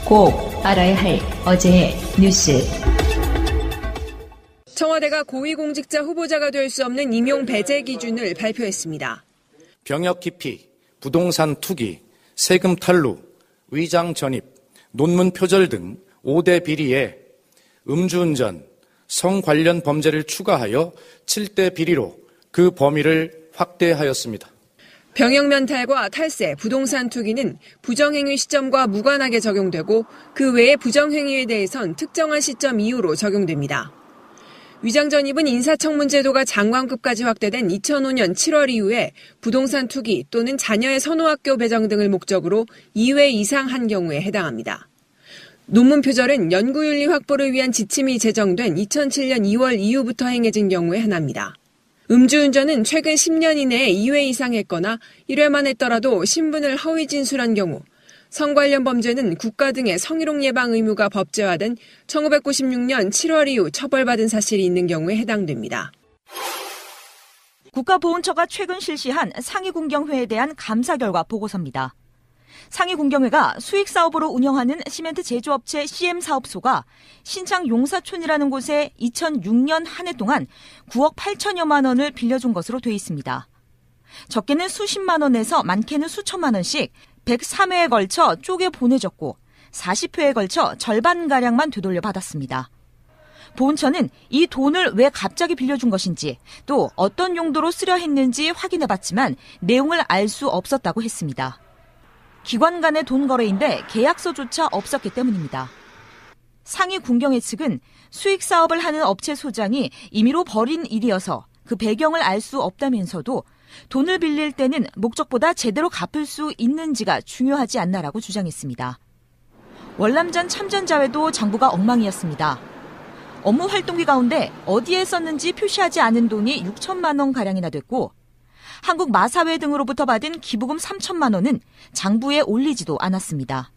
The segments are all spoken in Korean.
꼭 알아야 할 어제의 뉴스. 청와대가 고위공직자 후보자가 될 수 없는 임용 배제 기준을 발표했습니다. 병역 기피, 부동산 투기, 세금 탈루, 위장 전입, 논문 표절 등 5대 비리에 음주운전, 성 관련 범죄를 추가하여 7대 비리로 그 범위를 확대하였습니다. 병역 면탈과 탈세, 부동산 투기는 부정행위 시점과 무관하게 적용되고 그 외의 부정행위에 대해선 특정한 시점 이후로 적용됩니다. 위장 전입은 인사청문 제도가 장관급까지 확대된 2005년 7월 이후에 부동산 투기 또는 자녀의 선호학교 배정 등을 목적으로 2회 이상 한 경우에 해당합니다. 논문 표절은 연구윤리 확보를 위한 지침이 제정된 2007년 2월 이후부터 행해진 경우에 하나입니다. 음주운전은 최근 10년 이내에 2회 이상 했거나 1회만 했더라도 신분을 허위 진술한 경우, 성 관련 범죄는 국가 등의 성희롱 예방 의무가 법제화된 1996년 7월 이후 처벌받은 사실이 있는 경우에 해당됩니다. 국가보훈처가 최근 실시한 상위군경회에 대한 감사 결과 보고서입니다. 상위군경회가 수익사업으로 운영하는 시멘트 제조업체 CM사업소가 신창 용사촌이라는 곳에 2006년 한 해 동안 9억 8천여만 원을 빌려준 것으로 돼 있습니다. 적게는 수십만 원에서 많게는 수천만 원씩 103회에 걸쳐 쪼개 보내줬고 40회에 걸쳐 절반가량만 되돌려 받았습니다. 보훈처는 이 돈을 왜 갑자기 빌려준 것인지 또 어떤 용도로 쓰려 했는지 확인해봤지만 내용을 알 수 없었다고 했습니다. 기관 간의 돈 거래인데 계약서조차 없었기 때문입니다. 상위 군경회 측은 수익 사업을 하는 업체 소장이 임의로 벌인 일이어서 그 배경을 알 수 없다면서도 돈을 빌릴 때는 목적보다 제대로 갚을 수 있는지가 중요하지 않나라고 주장했습니다. 월남전 참전자회도 장부가 엉망이었습니다. 업무 활동비 가운데 어디에 썼는지 표시하지 않은 돈이 6천만 원가량이나 됐고 한국 마사회 등으로부터 받은 기부금 3천만 원은 장부에 올리지도 않았습니다.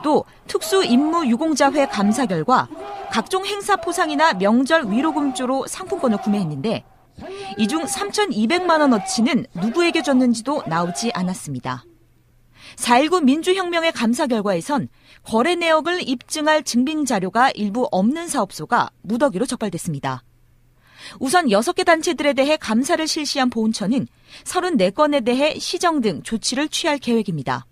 또 특수임무유공자회 감사 결과 각종 행사 포상이나 명절 위로금조로 상품권을 구매했는데 이 중 3,200만 원어치는 누구에게 줬는지도 나오지 않았습니다. 4.19 민주혁명의 감사 결과에선 거래 내역을 입증할 증빙 자료가 일부 없는 사업소가 무더기로 적발됐습니다. 우선 6개 단체들에 대해 감사를 실시한 보훈처는 34건에 대해 시정 등 조치를 취할 계획입니다.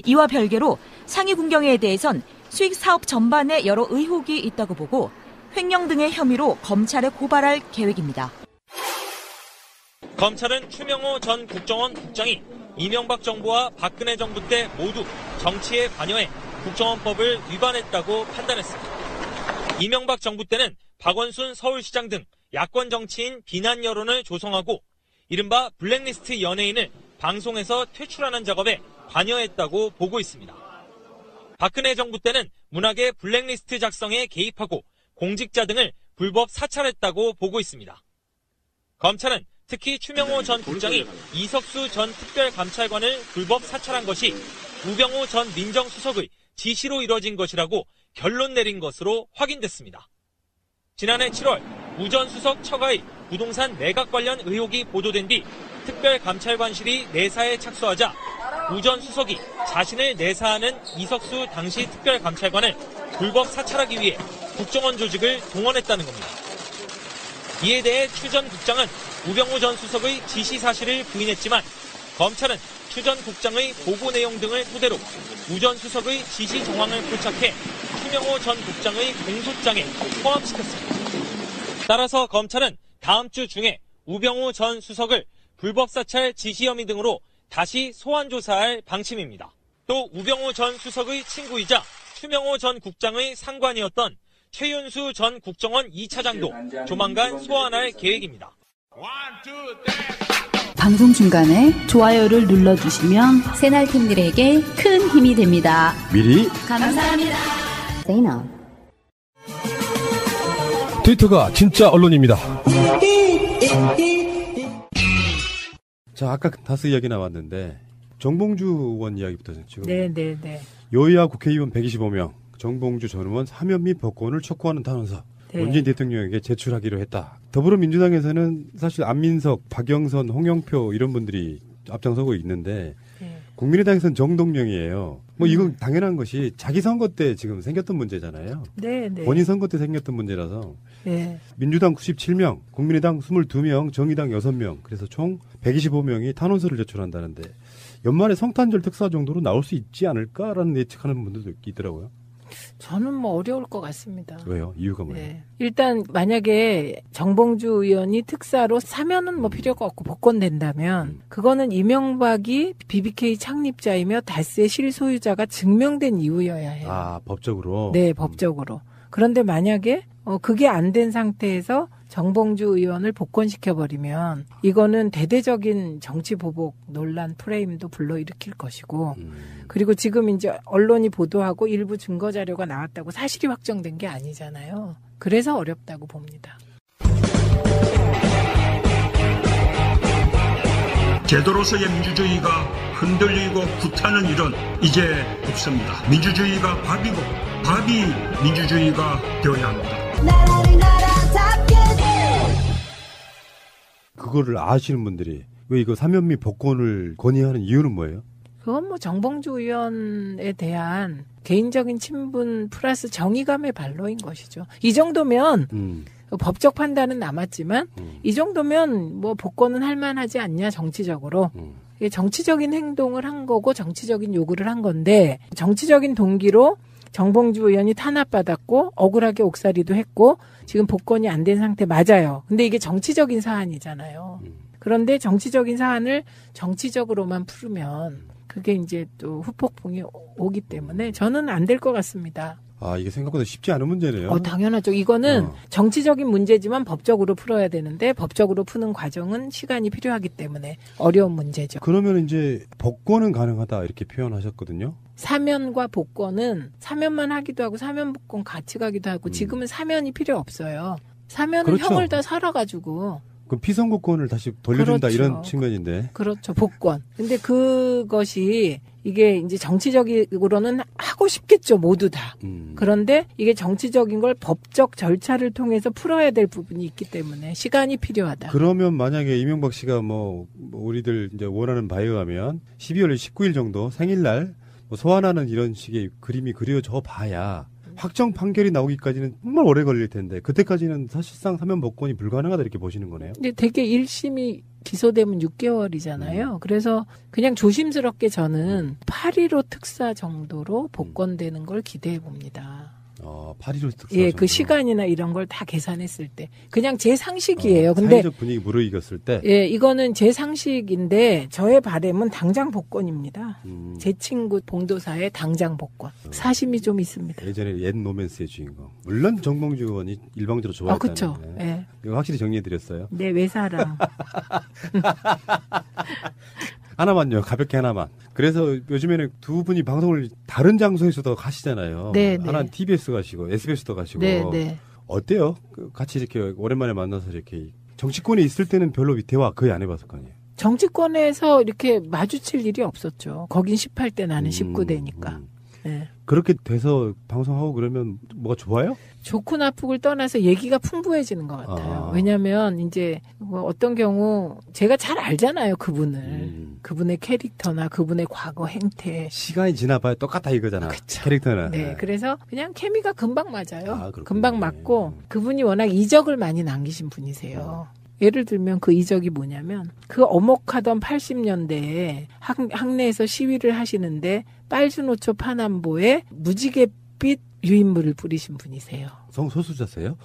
이와 별개로 상위 군경회에 대해선 수익 사업 전반에 여러 의혹이 있다고 보고 횡령 등의 혐의로 검찰에 고발할 계획입니다. 검찰은 추명호 전 국정원 국장이 이명박 정부와 박근혜 정부 때 모두 정치에 관여해 국정원법을 위반했다고 판단했습니다. 이명박 정부 때는 박원순 서울시장 등 야권 정치인 비난 여론을 조성하고 이른바 블랙리스트 연예인을 방송에서 퇴출하는 작업에 관여했다고 보고 있습니다. 박근혜 정부 때는 문학의 블랙리스트 작성에 개입하고 공직자 등을 불법 사찰했다고 보고 있습니다. 검찰은 특히 추명호 전 국장이 이석수 전 특별감찰관을 불법 사찰한 것이 우병우 전 민정수석의 지시로 이뤄진 것이라고 결론 내린 것으로 확인됐습니다. 지난해 7월 우 전 수석 처가의 부동산 매각 관련 의혹이 보도된 뒤 특별감찰관실이 내사에 착수하자 우 전 수석이 자신을 내사하는 이석수 당시 특별감찰관을 불법 사찰하기 위해 국정원 조직을 동원했다는 겁니다. 이에 대해 추 전 국장은 우병우 전 수석의 지시 사실을 부인했지만 검찰은 추 전 국장의 보고 내용 등을 토대로 우 전 수석의 지시 정황을 포착해 추명호 전 국장의 공소장에 포함시켰습니다. 따라서 검찰은 다음 주 중에 우병우 전 수석을 불법 사찰 지시 혐의 등으로 다시 소환 조사할 방침입니다. 또 우병우 전 수석의 친구이자 추명호 전 국장의 상관이었던 최윤수 전 국정원 2차장도 조만간 소환할 계획입니다. 방송 중간에 좋아요를 눌러주시면 새날팀들에게 큰 힘이 됩니다. 미리 감사합니다. 트위터가 진짜 언론입니다. 자, 아까 다스 이야기 나왔는데 정봉주 의원 이야기부터 지금. 네. 여야 국회의원 125명, 정봉주 전 의원 사면 및 복권을 촉구하는 탄원서 문재인 대통령에게 제출하기로 했다. 더불어민주당에서는 사실 안민석, 박영선, 홍영표 이런 분들이 앞장서고 있는데 국민의당에서는 정동영이에요. 뭐 이건 당연한 것이 자기 선거 때 지금 생겼던 문제잖아요. 네, 네. 본인 선거 때 생겼던 문제라서. 네. 민주당 97명, 국민의당 22명, 정의당 6명. 그래서 총 125명이 탄원서를 제출한다는데 연말에 성탄절 특사 정도로 나올 수 있지 않을까라는 예측하는 분들도 있더라고요. 저는 뭐 어려울 것 같습니다. 왜요? 이유가 뭐예요? 네. 일단 만약에 정봉주 의원이 특사로 사면은 뭐 필요가 없고 복권된다면 그거는 이명박이 BBK 창립자이며 다스의 실소유자가 증명된 이유여야 해요. 아, 법적으로? 네, 법적으로. 그런데 만약에 그게 안 된 상태에서 정봉주 의원을 복권시켜버리면 이거는 대대적인 정치 보복 논란 프레임도 불러일으킬 것이고 그리고 지금 이제 언론이 보도하고 일부 증거 자료가 나왔다고 사실이 확정된 게 아니잖아요. 그래서 어렵다고 봅니다. 제도로서의 민주주의가 흔들리고 구타는 일은 이제 없습니다. 민주주의가 밥이고 밥이 민주주의가 되어야 합니다. 그거를 아시는 분들이 왜 이거 사면미 복권을 건의하는 이유는 뭐예요? 그건 뭐 정봉주 의원에 대한 개인적인 친분 플러스 정의감의 발로인 것이죠. 이 정도면 법적 판단은 남았지만 이 정도면 뭐 복권은 할 만하지 않냐 정치적으로. 정치적인 행동을 한 거고 정치적인 요구를 한 건데 정치적인 동기로 정봉주 의원이 탄압받았고 억울하게 옥살이도 했고 지금 복권이 안 된 상태 맞아요. 근데 이게 정치적인 사안이잖아요. 그런데 정치적인 사안을 정치적으로만 풀으면 그게 이제 또 후폭풍이 오기 때문에 저는 안 될 것 같습니다. 아, 이게 생각보다 쉽지 않은 문제네요. 당연하죠. 이거는 정치적인 문제지만 법적으로 풀어야 되는데 법적으로 푸는 과정은 시간이 필요하기 때문에 어려운 문제죠. 그러면 이제 복권은 가능하다 이렇게 표현하셨거든요. 사면과 복권은 사면만 하기도 하고 사면 복권 같이 가기도 하고 지금은 사면이 필요 없어요. 사면은 그렇죠. 형을 다 살아가지고. 그럼 피선거권을 다시 돌려준다 그렇죠. 이런 측면인데. 그렇죠. 복권. 근데 그것이 이게 이제 정치적으로는 하고 싶겠죠. 모두 다. 그런데 이게 정치적인 걸 법적 절차를 통해서 풀어야 될 부분이 있기 때문에 시간이 필요하다. 그러면 만약에 이명박 씨가 뭐 우리들 이제 원하는 바에 의하면 12월 19일 정도 생일날 뭐 소환하는 이런 식의 그림이 그려져 봐야 확정 판결이 나오기까지는 정말 오래 걸릴 텐데 그때까지는 사실상 사면 복권이 불가능하다 이렇게 보시는 거네요. 근데 되게 1심이 기소되면 6개월이잖아요. 그래서 그냥 조심스럽게 저는 8.15 특사 정도로 복권되는 걸 기대해 봅니다. 8.15 특사 예, 정도. 그 시간이나 이런 걸 다 계산했을 때 그냥 제 상식이에요. 근데 사회적 분위기 무르익었을 때. 예, 이거는 제 상식인데 저의 바람은 당장 복권입니다. 제 친구 봉도사의 당장 복권. 사심이 좀 있습니다. 예전에 옛 로맨스의 주인공. 물론 정봉주 의원이 일방적으로 좋아했다는. 그렇죠. 예. 이거 확실히 정리해드렸어요. 네, 외사람. 하나만요. 가볍게 하나만. 그래서 요즘에는 두 분이 방송을 다른 장소에서도 가시잖아요. 네, 하나는 네. TBS 가시고 SBS도 가시고. 네, 네. 어때요? 같이 이렇게 오랜만에 만나서 이렇게 정치권에 있을 때는 별로 대화 거의 안 해봤을 거 아니에요. 정치권에서 이렇게 마주칠 일이 없었죠. 거긴 18대 나는 19대니까. 네. 그렇게 돼서 방송하고 그러면 뭐가 좋아요? 좋고 나쁘고를 떠나서 얘기가 풍부해지는 것 같아요. 왜냐하면 이제 뭐 어떤 경우 제가 잘 알잖아요. 그분의 캐릭터나 그분의 과거 행태. 시간이 지나봐야 똑같다 이거잖아. 그쵸. 캐릭터는. 네, 그래서 그냥 케미가 금방 맞아요. 그렇군요. 금방 맞고 그분이 워낙 이적을 많이 남기신 분이세요. 예를 들면 그 이적이 뭐냐면 그 어목하던 80년대에 학내에서 시위를 하시는데 빨주노초 파남보에 무지갯빛 유인물을 뿌리신 분이세요. 성소수자세요?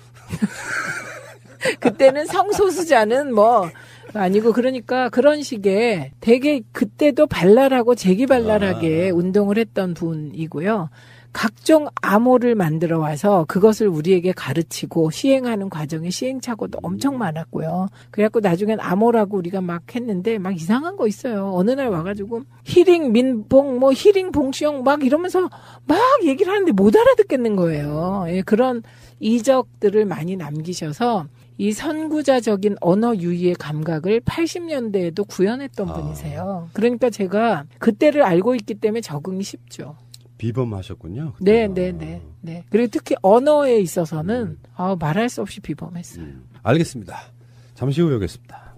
그때는 성소수자는 뭐 아니고 그러니까 그런 식의 되게 그때도 발랄하고 재기발랄하게 운동을 했던 분이고요. 각종 암호를 만들어 와서 그것을 우리에게 가르치고 시행하는 과정에 시행착오도 엄청 많았고요. 그래갖고 나중엔 암호라고 우리가 막 했는데 막 이상한 거 있어요. 어느 날 와가지고 히링 민봉 뭐 히링 봉시영 막 이러면서 막 얘기를 하는데 못 알아듣겠는 거예요. 예, 그런 이적들을 많이 남기셔서 이 선구자적인 언어 유희의 감각을 80년대에도 구현했던 분이세요. 그러니까 제가 그때를 알고 있기 때문에 적응이 쉽죠. 비범하셨군요. 네. 그리고 특히 언어에 있어서는 말할 수 없이 비범했어요. 알겠습니다. 잠시 후에 오겠습니다.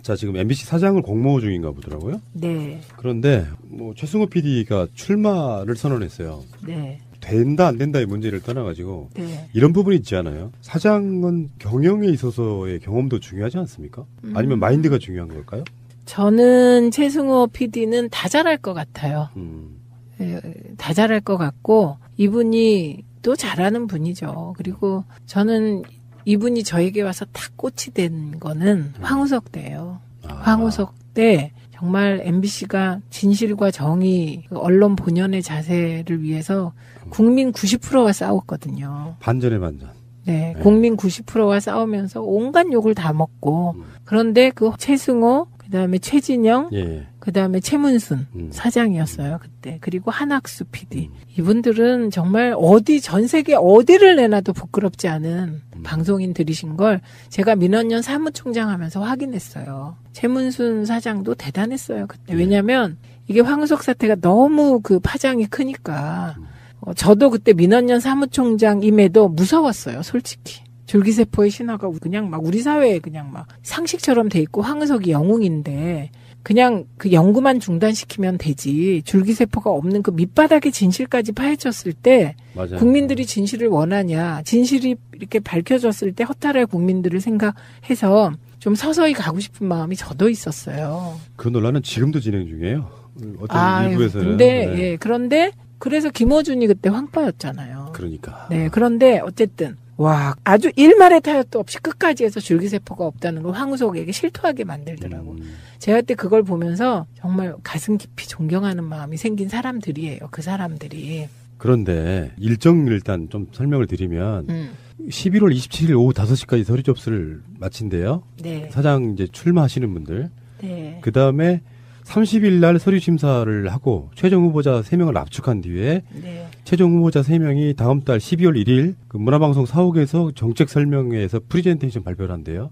자, 지금 MBC 사장을 공모 중인가 보더라고요. 네. 그런데 뭐 최승호 PD가 출마를 선언했어요. 네. 된다 안 된다의 문제를 떠나가지고 네. 이런 부분이 있지 않아요? 사장은 경영에 있어서의 경험도 중요하지 않습니까? 아니면 마인드가 중요한 걸까요? 저는 최승호 PD는 다 잘할 것 같아요. 다 잘할 것 같고 이분이 또 잘하는 분이죠. 그리고 저는 이분이 저에게 와서 딱 꽃이 된 거는 황우석 때예요. 황우석 때 정말 MBC가 진실과 정의, 언론 본연의 자세를 위해서 국민 90%와 싸웠거든요. 반전의 반전. 네, 국민 90%와 싸우면서 온갖 욕을 다 먹고 그런데 그 최승호, 그다음에 최진영, 그다음에 최문순 사장이었어요 그때. 그리고 한학수 PD. 이분들은 정말 전 세계 어디를 내놔도 부끄럽지 않은 방송인들이신 걸 제가 민원연 사무총장 하면서 확인했어요. 최문순 사장도 대단했어요 그때. 왜냐하면 이게 황우석 사태가 너무 그 파장이 크니까 저도 그때 민원연 사무총장임에도 무서웠어요 솔직히. 줄기세포의 신화가 그냥 막 우리 사회에 그냥 막 상식처럼 돼 있고 황우석이 영웅인데 그냥 그 연구만 중단시키면 되지 줄기세포가 없는 그 밑바닥의 진실까지 파헤쳤을 때 맞아요. 국민들이 진실을 원하냐 진실이 이렇게 밝혀졌을 때 허탈할 국민들을 생각해서 좀 서서히 가고 싶은 마음이 저도 있었어요. 그 논란은 지금도 진행 중이에요. 어떤 일부에서는. 근데 예, 그런데 그래서 김어준이 그때 황파였잖아요. 그러니까. 네, 그런데 어쨌든 와, 아주 일말의 타협도 없이 끝까지 해서 줄기세포가 없다는 걸 황우석에게 실토하게 만들더라고. 제가 그때 그걸 보면서 정말 가슴 깊이 존경하는 마음이 생긴 사람들이에요. 그 사람들이. 그런데 일정을 일단 좀 설명을 드리면 11월 27일 오후 5시까지 서류 접수를 마친대요. 네. 사장 이제 출마하시는 분들. 네. 그 다음에 30일 날 서류 심사를 하고 최종 후보자 3명을 압축한 뒤에 네. 최종 후보자 3명이 다음 달 12월 1일 그 문화방송 사옥에서 정책 설명회에서 프리젠테이션 발표를 한대요.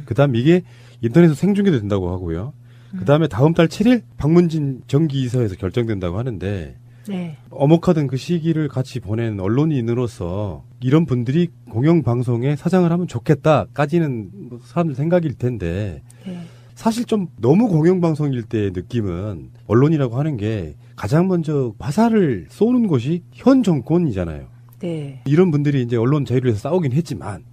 그 다음 이게 인터넷에서 생중계도 된다고 하고요. 그 다음에 다음 달 7일 박문진 정기이사에서 결정된다고 하는데 네. 어목하던 그 시기를 같이 보낸 언론인으로서 이런 분들이 공영방송에 사장을 하면 좋겠다까지는 사람들 생각일 텐데 네. 사실 좀 너무 공영방송일 때의 느낌은 언론이라고 하는 게 가장 먼저 화살을 쏘는 곳이 현 정권이잖아요. 네. 이런 분들이 이제 언론 자유를 위해서 싸우긴 했지만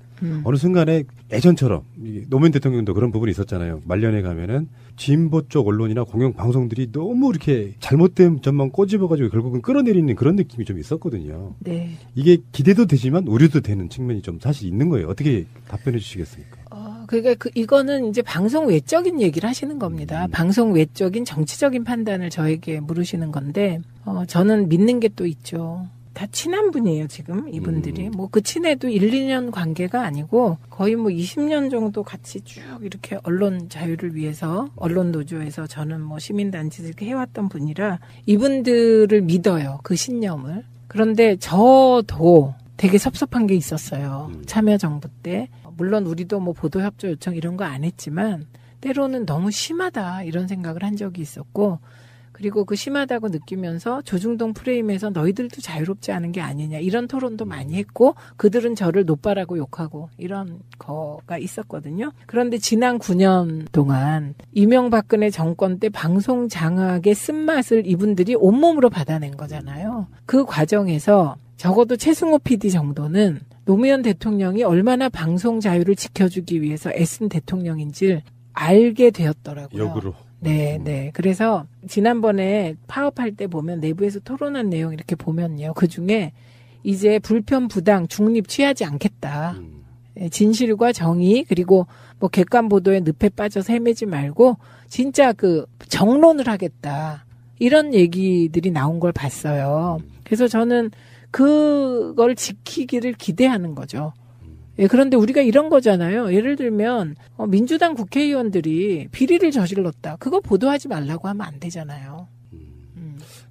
어느 순간에 예전처럼 노무현 대통령도 그런 부분이 있었잖아요. 말년에 가면은 진보 쪽 언론이나 공영방송들이 너무 이렇게 잘못된 점만 꼬집어가지고 결국은 끌어내리는 그런 느낌이 좀 있었거든요. 네. 이게 기대도 되지만 우려도 되는 측면이 좀 사실 있는 거예요. 어떻게 답변해 주시겠습니까? 그러니까 이거는 이제 방송 외적인 얘기를 하시는 겁니다. 방송 외적인 정치적인 판단을 저에게 물으시는 건데, 저는 믿는 게 또 있죠. 다 친한 분이에요, 지금, 이분들이. 뭐, 그 친해도 1, 2년 관계가 아니고, 거의 뭐 20년 정도 같이 쭉 이렇게 언론 자유를 위해서, 언론 노조에서 저는 뭐 시민단체에서 이렇게 해왔던 분이라, 이분들을 믿어요, 그 신념을. 그런데 저도 되게 섭섭한 게 있었어요. 참여정부 때. 물론 우리도 뭐 보도협조 요청 이런 거 안 했지만, 때로는 너무 심하다, 이런 생각을 한 적이 있었고, 그리고 그 심하다고 느끼면서 조중동 프레임에서 너희들도 자유롭지 않은 게 아니냐 이런 토론도 많이 했고 그들은 저를 노빠라고 욕하고 이런 거가 있었거든요. 그런데 지난 9년 동안 이명박근혜 정권 때 방송 장악의 쓴맛을 이분들이 온몸으로 받아낸 거잖아요. 그 과정에서 적어도 최승호 PD 정도는 노무현 대통령이 얼마나 방송 자유를 지켜주기 위해서 애쓴 대통령인지를 알게 되었더라고요. 역으로. 네, 네. 그래서 지난번에 파업할 때 보면 내부에서 토론한 내용 이렇게 보면요. 그 중에 이제 불편, 부당, 중립 취하지 않겠다. 진실과 정의 그리고 뭐 객관 보도에 늪에 빠져서 헤매지 말고 진짜 그 정론을 하겠다. 이런 얘기들이 나온 걸 봤어요. 그래서 저는 그걸 지키기를 기대하는 거죠. 예, 그런데 우리가 이런 거잖아요. 예를 들면 민주당 국회의원들이 비리를 저질렀다. 그거 보도하지 말라고 하면 안 되잖아요.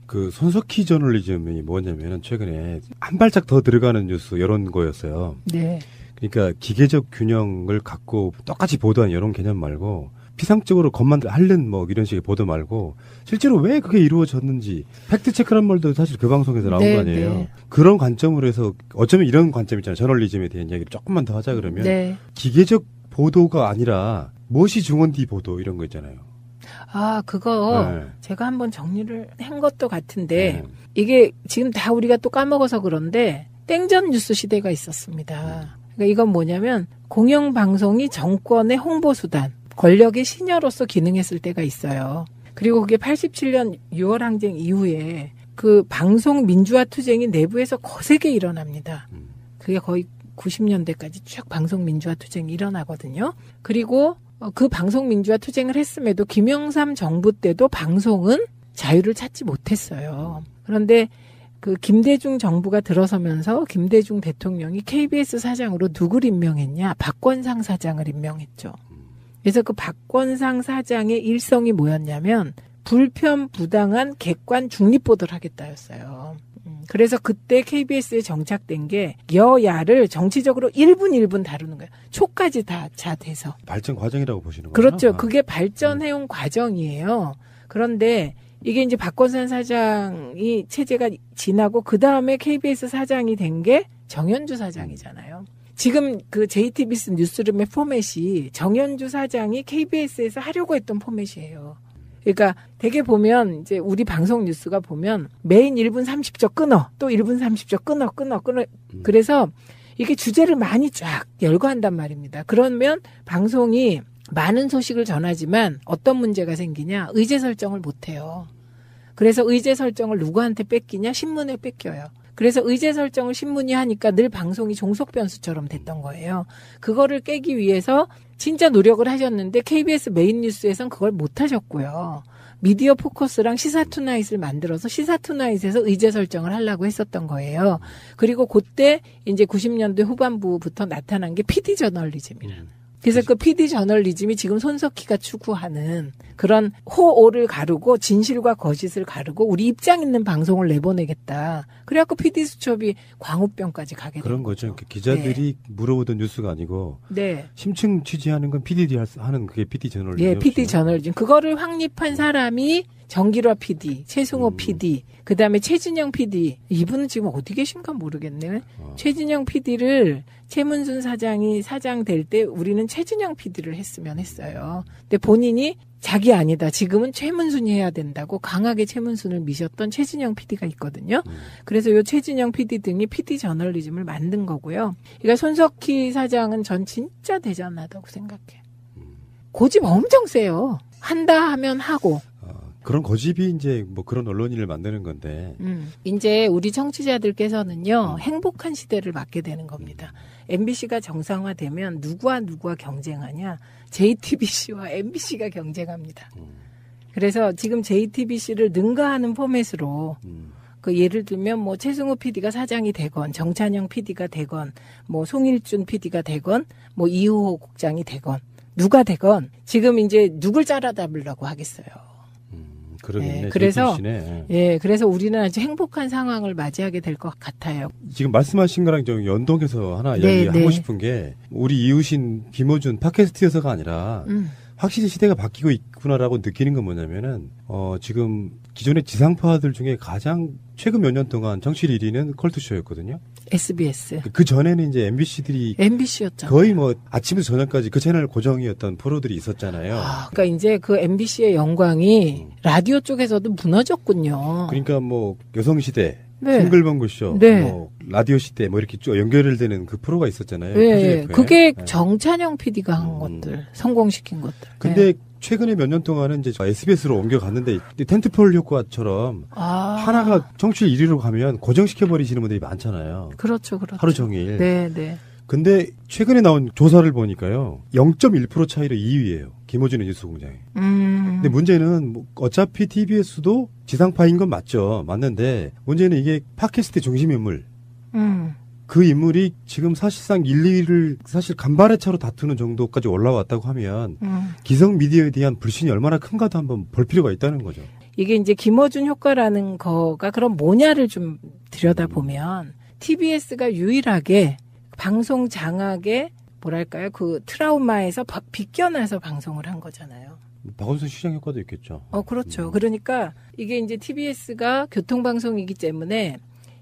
그 손석희 저널리즘이 뭐냐면은 최근에 한 발짝 더 들어가는 뉴스 이런 거였어요. 네. 그러니까 기계적 균형을 갖고 똑같이 보도한 이런 개념 말고 피상적으로 겉만 핥는 뭐 이런 식의 보도 말고 실제로 왜 그게 이루어졌는지 팩트 체크란 말도 사실 그 방송에서 나온 거 아니에요. 네. 그런 관점으로 해서 어쩌면 이런 관점 있잖아요. 저널리즘에 대한 이야기를 조금만 더 하자 그러면 네. 기계적 보도가 아니라 무엇이 중원디 보도 이런 거 있잖아요. 아, 그거 네. 제가 한번 정리를 한 것도 같은데 네. 이게 지금 다 우리가 또 까먹어서 그런데 땡전 뉴스 시대가 있었습니다. 그러니까 이건 뭐냐면 공영방송이 정권의 홍보수단, 권력의 시녀로서 기능했을 때가 있어요. 그리고 그게 87년 6월 항쟁 이후에 그 방송 민주화 투쟁이 내부에서 거세게 일어납니다. 그게 거의 90년대까지 쭉 방송 민주화 투쟁이 일어나거든요. 그리고 그 방송 민주화 투쟁을 했음에도 김영삼 정부 때도 방송은 자유를 찾지 못했어요. 그런데 그 김대중 정부가 들어서면서 김대중 대통령이 KBS 사장으로 누굴 임명했냐? 박권상 사장을 임명했죠. 그래서 그 박권상 사장의 일성이 뭐였냐면 불편, 부당한, 객관, 중립보도를 하겠다였어요. 그래서 그때 KBS에 정착된 게 여야를 정치적으로 1분 다루는 거예요. 초까지 다 돼서. 발전 과정이라고 보시는 거죠? 그렇죠. 그게 발전해온 과정이에요. 그런데 이게 이제 박권산 사장이 체제가 지나고 그 다음에 KBS 사장이 된 게 정현주 사장이잖아요. 지금 그 JTBC 뉴스룸의 포맷이 정현주 사장이 KBS에서 하려고 했던 포맷이에요. 그러니까 되게 보면 이제 우리 방송 뉴스가 보면 메인 1분 30초 끊어. 또 1분 30초 끊어. 그래서 이게 주제를 많이 쫙 열거한단 말입니다. 그러면 방송이 많은 소식을 전하지만 어떤 문제가 생기냐? 의제 설정을 못 해요. 그래서 의제 설정을 누구한테 뺏기냐? 신문에 뺏겨요. 그래서 의제 설정을 신문이 하니까 늘 방송이 종속 변수처럼 됐던 거예요. 그거를 깨기 위해서 진짜 노력을 하셨는데 KBS 메인 뉴스에선 그걸 못 하셨고요. 미디어 포커스랑 시사투나잇을 만들어서 시사투나잇에서 의제 설정을 하려고 했었던 거예요. 그리고 그때 이제 90년대 후반부부터 나타난 게 PD 저널리즘이라는. 그래서 그 PD 저널리즘이 지금 손석희가 추구하는 그런 호오를 가르고 진실과 거짓을 가르고 우리 입장 있는 방송을 내보내겠다. 그래갖고 PD 수첩이 광우병까지 가게 그런 거죠. 기자들이 네. 물어보던 뉴스가 아니고 네. 심층 취재하는 건 PD들이 하는 그게 PD 저널리즘. 네, PD 저널리즘. 그거를 확립한 사람이 정기화 PD, 최승호 PD, 그다음에 최진영 PD. 이분은 지금 어디 계신가 모르겠네. 최진영 PD를 최문순 사장이 사장 될 때 우리는 최진영 PD를 했으면 했어요. 근데 본인이 자기 아니다. 지금은 최문순이 해야 된다고 강하게 최문순을 미셨던 최진영 PD가 있거든요. 그래서 요 최진영 PD 등이 PD 저널리즘을 만든 거고요. 그러니까 손석희 사장은 전 진짜 대단하다고 생각해. 고집 엄청 세요. 한다 하면 하고. 그런 고집이 이제 뭐 그런 언론인을 만드는 건데. 이제 우리 청취자들께서는요, 행복한 시대를 맞게 되는 겁니다. MBC가 정상화되면 누구와 경쟁하냐? JTBC와 MBC가 경쟁합니다. 그래서 지금 JTBC를 능가하는 포맷으로, 그 예를 들면 뭐 최승호 PD가 사장이 되건, 정찬영 PD가 되건, 뭐 송일준 PD가 되건, 뭐 이우호 국장이 되건, 누가 되건, 지금 이제 누굴 짜라잡으려고 하겠어요. 그러겠네. 네, 그래서 JTBC네. 예, 그래서 우리는 아주 행복한 상황을 맞이하게 될 것 같아요. 지금 말씀하신 거랑 좀 연동해서 하나 이야기하고 싶은 게 우리 이웃인 김어준 팟캐스트여서가 아니라 확실히 시대가 바뀌고 있구나라고 느끼는 건 뭐냐면은 지금 기존의 지상파들 중에 가장 최근 몇 년 동안 정치 1위는 컬투쇼였거든요. SBS. 그 전에는 이제 MBC였잖아요. 거의 뭐 아침부터 저녁까지 그 채널 고정이었던 프로들이 있었잖아요. 그러니까 이제 그 MBC의 영광이 라디오 쪽에서도 무너졌군요. 그러니까 뭐 여성시대, 네. 싱글벙글쇼, 네. 뭐 라디오 시대 뭐 이렇게 쭉 연결되는 그 프로가 있었잖아요. 네. 그게 네. 정찬영 PD가 한 것들, 성공시킨 것들. 근데 네. 최근에 몇 년 동안은 이제 SBS로 옮겨갔는데 텐트폴 효과처럼 하나가 정치 1위로 가면 고정시켜버리시는 분들이 많잖아요. 그렇죠. 하루 종일. 네. 근데 최근에 나온 조사를 보니까요. 0.1% 차이로 2위예요. 김어준의 뉴스공장이. 근데 문제는 뭐 어차피 TBS도 지상파인 건 맞죠. 맞는데 문제는 이게 팟캐스트의 중심 인물. 그 인물이 지금 사실상 1, 2위를 사실 간발의 차로 다투는 정도까지 올라왔다고 하면 기성 미디어에 대한 불신이 얼마나 큰가도 한번 볼 필요가 있다는 거죠. 이게 이제 김어준 효과라는 거가 그럼 뭐냐를 좀 들여다보면 TBS가 유일하게 방송 장악에 뭐랄까요? 그 트라우마에서 비껴나서 방송을 한 거잖아요. 박원순 시장 효과도 있겠죠. 그렇죠. 그러니까 이게 이제 TBS가 교통방송이기 때문에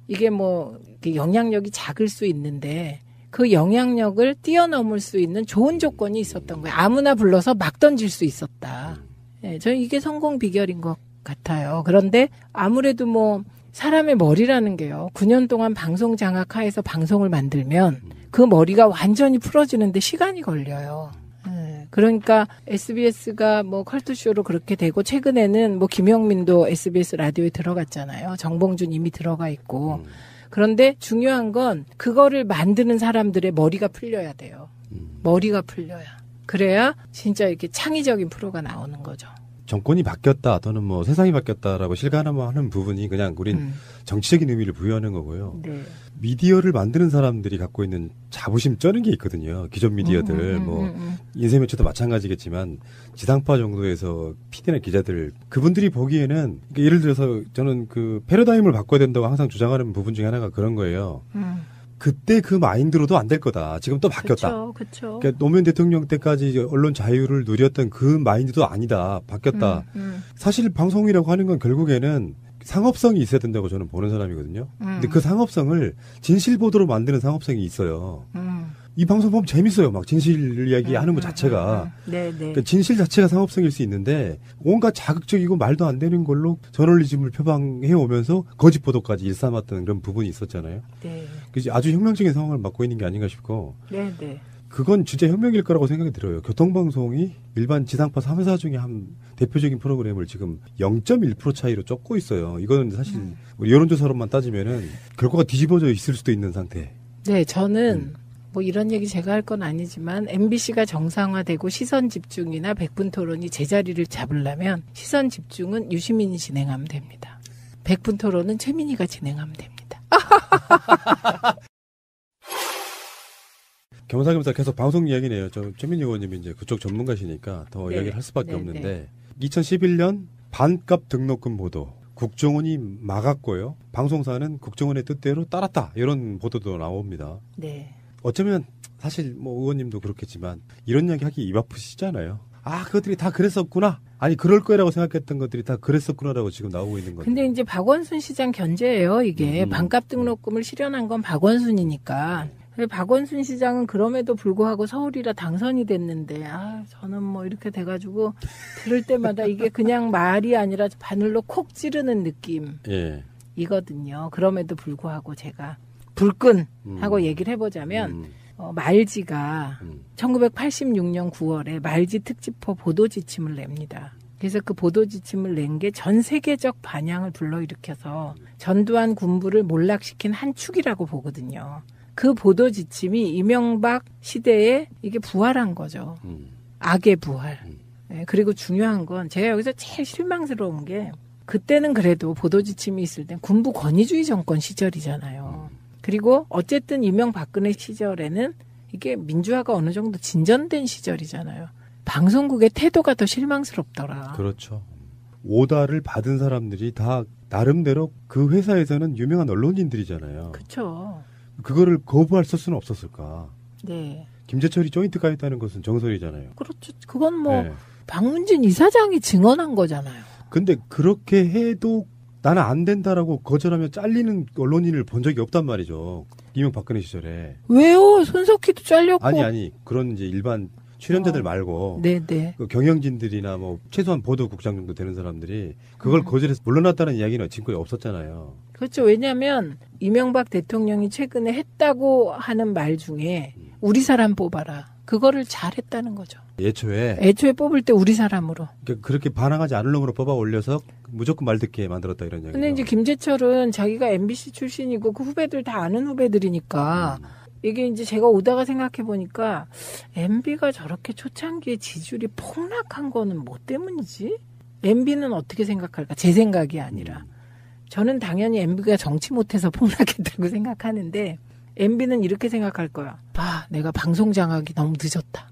이게 뭐 영향력이 작을 수 있는데 그 영향력을 뛰어넘을 수 있는 좋은 조건이 있었던 거예요. 아무나 불러서 막 던질 수 있었다. 예, 저는 이게 성공 비결인 것 같아요. 그런데 아무래도 뭐 사람의 머리라는 게요. 9년 동안 방송 장악하에서 방송을 만들면 그 머리가 완전히 풀어지는데 시간이 걸려요. 그러니까 SBS가 뭐 컬투쇼로 그렇게 되고 최근에는 뭐 김영민도 SBS 라디오에 들어갔잖아요. 정봉준 이미 들어가 있고. 그런데 중요한 건 그거를 만드는 사람들의 머리가 풀려야 돼요. 머리가 풀려야. 그래야 진짜 이렇게 창의적인 프로가 나오는 거죠. 정권이 바뀌었다 또는 뭐 세상이 바뀌었다라고 실감하는 부분이 그냥 우린 정치적인 의미를 부여하는 거고요. 네. 미디어를 만드는 사람들이 갖고 있는 자부심 쩌는 게 있거든요. 기존 미디어들 뭐 인쇄매체도 마찬가지겠지만 지상파 정도에서 PD나 기자들 그분들이 보기에는 예를 들어서 저는 그 패러다임을 바꿔야 된다고 항상 주장하는 부분 중에 하나가 그런 거예요. 그때 그 마인드로도 안 될 거다. 지금 또 바뀌었다. 그렇죠. 그러니까 노무현 대통령 때까지 언론 자유를 누렸던 그 마인드도 아니다. 바뀌었다. 사실 방송이라고 하는 건 결국에는 상업성이 있어야 된다고 저는 보는 사람이거든요. 근데 그 상업성을 진실 보도로 만드는 상업성이 있어요. 이 방송 보면 재밌어요. 막 진실 이야기 하는 것 자체가. 그러니까 진실 자체가 상업성일 수 있는데 온갖 자극적이고 말도 안 되는 걸로 저널리즘을 표방해 오면서 거짓 보도까지 일삼았던 그런 부분이 있었잖아요. 네. 그래서 아주 혁명적인 상황을 맞고 있는 게 아닌가 싶고. 네. 그건 진짜 혁명일 거라고 생각이 들어요. 교통방송이 일반 지상파 3사 중에 한 대표적인 프로그램을 지금 0.1% 차이로 쫓고 있어요. 이거는 사실 우리 여론조사로만 따지면은 결과가 뒤집어져 있을 수도 있는 상태. 네, 저는 뭐 이런 얘기 제가 할 건 아니지만 MBC가 정상화되고 시선 집중이나 100분 토론이 제자리를 잡으려면 시선 집중은 유시민이 진행하면 됩니다. 100분 토론은 최민희가 진행하면 됩니다. 겸사겸사 계속 방송 이야기네요. 저 최민희 의원님이 이제 그쪽 전문가시니까 더 이야기를 할 수밖에 없는데 2011년 반값 등록금 보도 국정원이 막았고요. 방송사는 국정원의 뜻대로 따랐다. 이런 보도도 나옵니다. 네. 어쩌면 사실 뭐 의원님도 그렇겠지만 이런 이야기 하기 입 아프시잖아요. 아, 그것들이 다 그랬었구나. 아니, 그럴 거라고 생각했던 것들이 다 그랬었구나라고 지금 나오고 있는 거죠. 근데 이제 박원순 시장 견제예요, 이게. 반값 등록금을 실현한 건 박원순이니까. 근데 박원순 시장은 그럼에도 불구하고 서울이라 당선이 됐는데, 저는 뭐 이렇게 돼가지고 들을 때마다 이게 그냥 말이 아니라 바늘로 콕 찌르는 느낌이거든요. 그럼에도 불구하고 제가 불끈 하고 얘기를 해보자면, 말지가 1986년 9월에 말지 특집호 보도지침을 냅니다. 그래서 그 보도지침을 낸 게 전 세계적 반향을 불러일으켜서 전두환 군부를 몰락시킨 한 축이라고 보거든요. 그 보도지침이 이명박 시대에 이게 부활한 거죠. 악의 부활. 네, 그리고 중요한 건 제가 여기서 제일 실망스러운 게 그때는 그래도 보도지침이 있을 땐 군부 권위주의 정권 시절이잖아요. 그리고 어쨌든 이명박근혜 시절에는 이게 민주화가 어느 정도 진전된 시절이잖아요. 방송국의 태도가 더 실망스럽더라. 그렇죠. 오다를 받은 사람들이 다 나름대로 그 회사에서는 유명한 언론인들이잖아요. 그렇죠. 그거를 거부할 수는 없었을까. 네. 김재철이 조인트 가입했다는 것은 정설이잖아요. 그렇죠. 그건 뭐 박문진 이사장이 증언한 거잖아요. 근데 그렇게 해도 나는 안 된다라고 거절하면 잘리는 언론인을 본 적이 없단 말이죠. 이명박근혜 시절에. 왜요? 손석희도 잘렸고. 아니 그런 이제 일반 출연자들 말고 그 경영진들이나 뭐 최소한 보도국장 정도 되는 사람들이 그걸 거절해서 물러났다는 이야기는 지금까지 없었잖아요. 그렇죠. 왜냐하면 이명박 대통령이 최근에 했다고 하는 말 중에 우리 사람 뽑아라. 그거를 잘했다는 거죠. 애초에 뽑을 때 우리 사람으로. 그러니까 그렇게 반항하지 않을 놈으로 뽑아 올려서 무조건 말 듣게 만들었다 이런 얘기죠. 근데 이제 김재철은 자기가 MBC 출신이고 그 후배들 다 아는 후배들이니까 이게 이제 제가 오다가 생각해 보니까 MB가 저렇게 초창기에 지지율이 폭락한 거는 뭐 때문이지? MB는 어떻게 생각할까? 제 생각이 아니라. 저는 당연히 MB가 정치 못해서 폭락했다고 생각하는데 MB는 이렇게 생각할 거야. 내가 방송 장악이 너무 늦었다.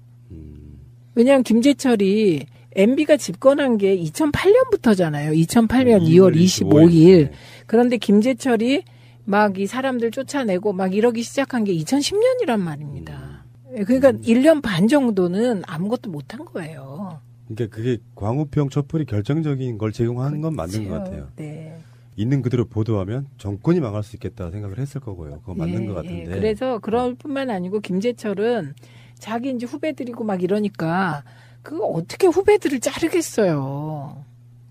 왜냐하면 김재철이 MB가 집권한 게 2008년부터잖아요. 2008년 2월 25일. 그런데 김재철이 막 이 사람들 쫓아내고 막 이러기 시작한 게 2010년이란 말입니다. 그러니까 1년 반 정도는 아무것도 못한 거예요. 그러니까 그게 광우병 촛불이 결정적인 걸 제공하는 건 맞는 것 같아요. 네. 있는 그대로 보도하면 정권이 망할 수 있겠다 생각을 했을 거고요. 그거 맞는 것 같은데. 그래서 그럴 뿐만 아니고 김재철은 자기 이제 후배들이고 막 이러니까 그거 어떻게 후배들을 자르겠어요.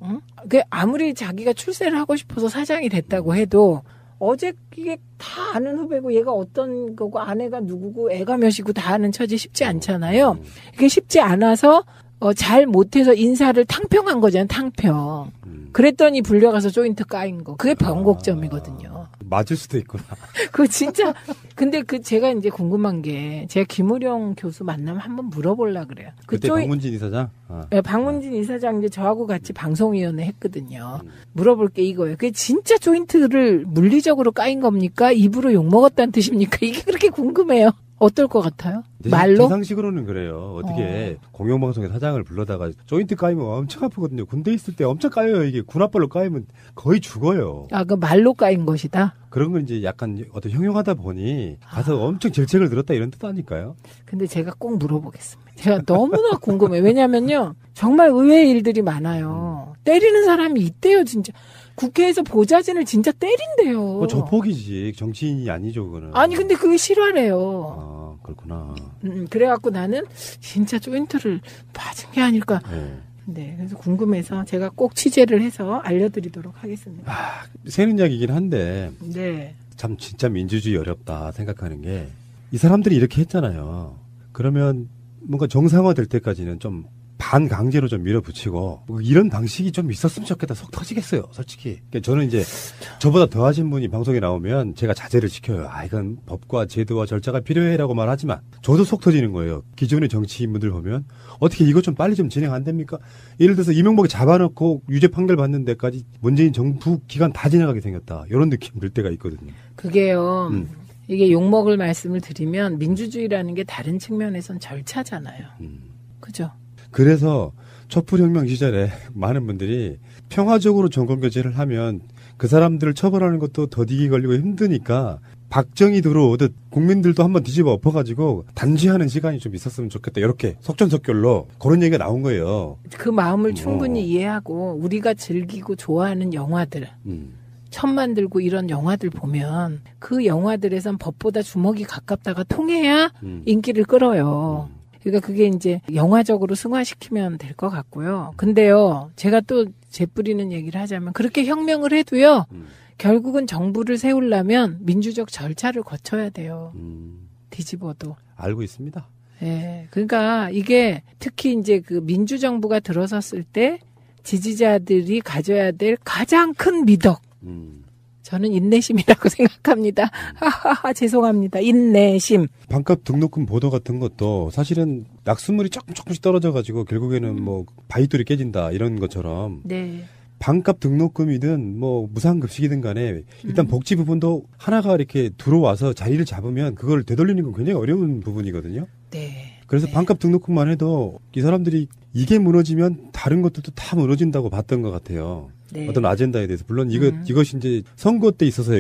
응? 그 아무리 자기가 출세를 하고 싶어서 사장이 됐다고 해도 어제 이게 다 아는 후배고 얘가 어떤 거고 아내가 누구고 애가 몇이고 다 아는 처지 쉽지 않잖아요. 이게 쉽지 않아서 잘 못해서 인사를 탕평한 거잖아요. 탕평. 그랬더니 불려가서 조인트 까인 거. 그게 변곡점이거든요. 맞을 수도 있구나. 그거 진짜. 근데 제가 이제 궁금한 게 제가 김우령 교수 만나면 한번 물어보려고 그래요. 그때 박문진 이사장? 네, 박문진 이사장 이제 저하고 같이 방송위원회 했거든요. 물어볼 게 이거예요. 그게 진짜 조인트를 물리적으로 까인 겁니까? 입으로 욕먹었다는 뜻입니까? 이게 그렇게 궁금해요. 어떨 것 같아요? 말로? 상식으로는 그래요. 어떻게 공영방송의 사장을 불러다가 조인트 까이면 엄청 아프거든요. 군대 있을 때 엄청 까여요. 이게 군합발로 까이면 거의 죽어요. 아, 그 말로 까인 것이다? 그런 건 이제 약간 어떤 형용하다 보니 가서 엄청 질책을 들었다 이런 뜻 아닐까요? 근데 제가 꼭 물어보겠습니다. 제가 너무나 궁금해요. 왜냐면요. 정말 의외의 일들이 많아요. 때리는 사람이 있대요, 진짜. 국회에서 보좌진을 진짜 때린대요. 조폭이지. 정치인이 아니죠, 그거는. 아니, 근데 그게 실화래요. 아, 그렇구나. 그래갖고 나는 진짜 조인트를 맞은 게 아닐까. 네, 그래서 궁금해서 제가 꼭 취재를 해서 알려드리도록 하겠습니다. 새는 이야기이긴 한데. 네. 참 진짜 민주주의 어렵다 생각하는 게 이 사람들이 이렇게 했잖아요. 그러면 뭔가 정상화될 때까지는 좀 반강제로 좀 밀어붙이고 뭐 이런 방식이 좀 있었으면 좋겠다. 속 터지겠어요, 솔직히. 그러니까 저는 이제 저보다 더하신 분이 방송에 나오면 제가 자제를 시켜요. 이건 법과 제도와 절차가 필요해라고 말하지만 저도 속 터지는 거예요. 기존의 정치인분들 보면 어떻게 이거 좀 빨리 좀 진행 안 됩니까? 예를 들어서 이명박이 잡아놓고 유죄 판결 받는 데까지 문재인 정부 기간 다 지나가게 생겼다. 이런 느낌 들 때가 있거든요. 그게요. 이게 욕먹을 말씀을 드리면 민주주의라는 게 다른 측면에선 절차잖아요. 그죠? 그래서 촛불혁명 시절에 많은 분들이 평화적으로 정권교체를 하면 그 사람들을 처벌하는 것도 더디게 걸리고 힘드니까 박정희 들어오듯 국민들도 한번 뒤집어 엎어가지고 단죄하는 시간이 좀 있었으면 좋겠다. 이렇게 속전속결로 그런 얘기가 나온 거예요. 그 마음을 충분히 이해하고 우리가 즐기고 좋아하는 영화들 처음 만들고 이런 영화들 보면 그 영화들에선 법보다 주먹이 가깝다가 통해야 인기를 끌어요. 그러니까 그게 이제 영화적으로 승화시키면 될 것 같고요. 근데요, 제가 또 재뿌리는 얘기를 하자면 그렇게 혁명을 해도요, 결국은 정부를 세우려면 민주적 절차를 거쳐야 돼요. 뒤집어도. 알고 있습니다. 예. 그러니까 이게 특히 이제 그 민주정부가 들어섰을 때 지지자들이 가져야 될 가장 큰 미덕. 저는 인내심이라고 생각합니다. 하하하, 죄송합니다. 인내심. 반값 등록금 보도 같은 것도 사실은 낙수물이 조금씩 떨어져가지고 결국에는 뭐 바위돌이 깨진다 이런 것처럼. 네. 반값 등록금이든 뭐 무상급식이든 간에 일단 복지 부분도 하나가 이렇게 들어와서 자리를 잡으면 그걸 되돌리는 건 굉장히 어려운 부분이거든요. 네. 그래서 반값 등록금만 해도 이 사람들이 이게 무너지면 다른 것들도 다 무너진다고 봤던 것 같아요. 네. 어떤 아젠다에 대해서. 물론 이것이 이제 선거 때 있어서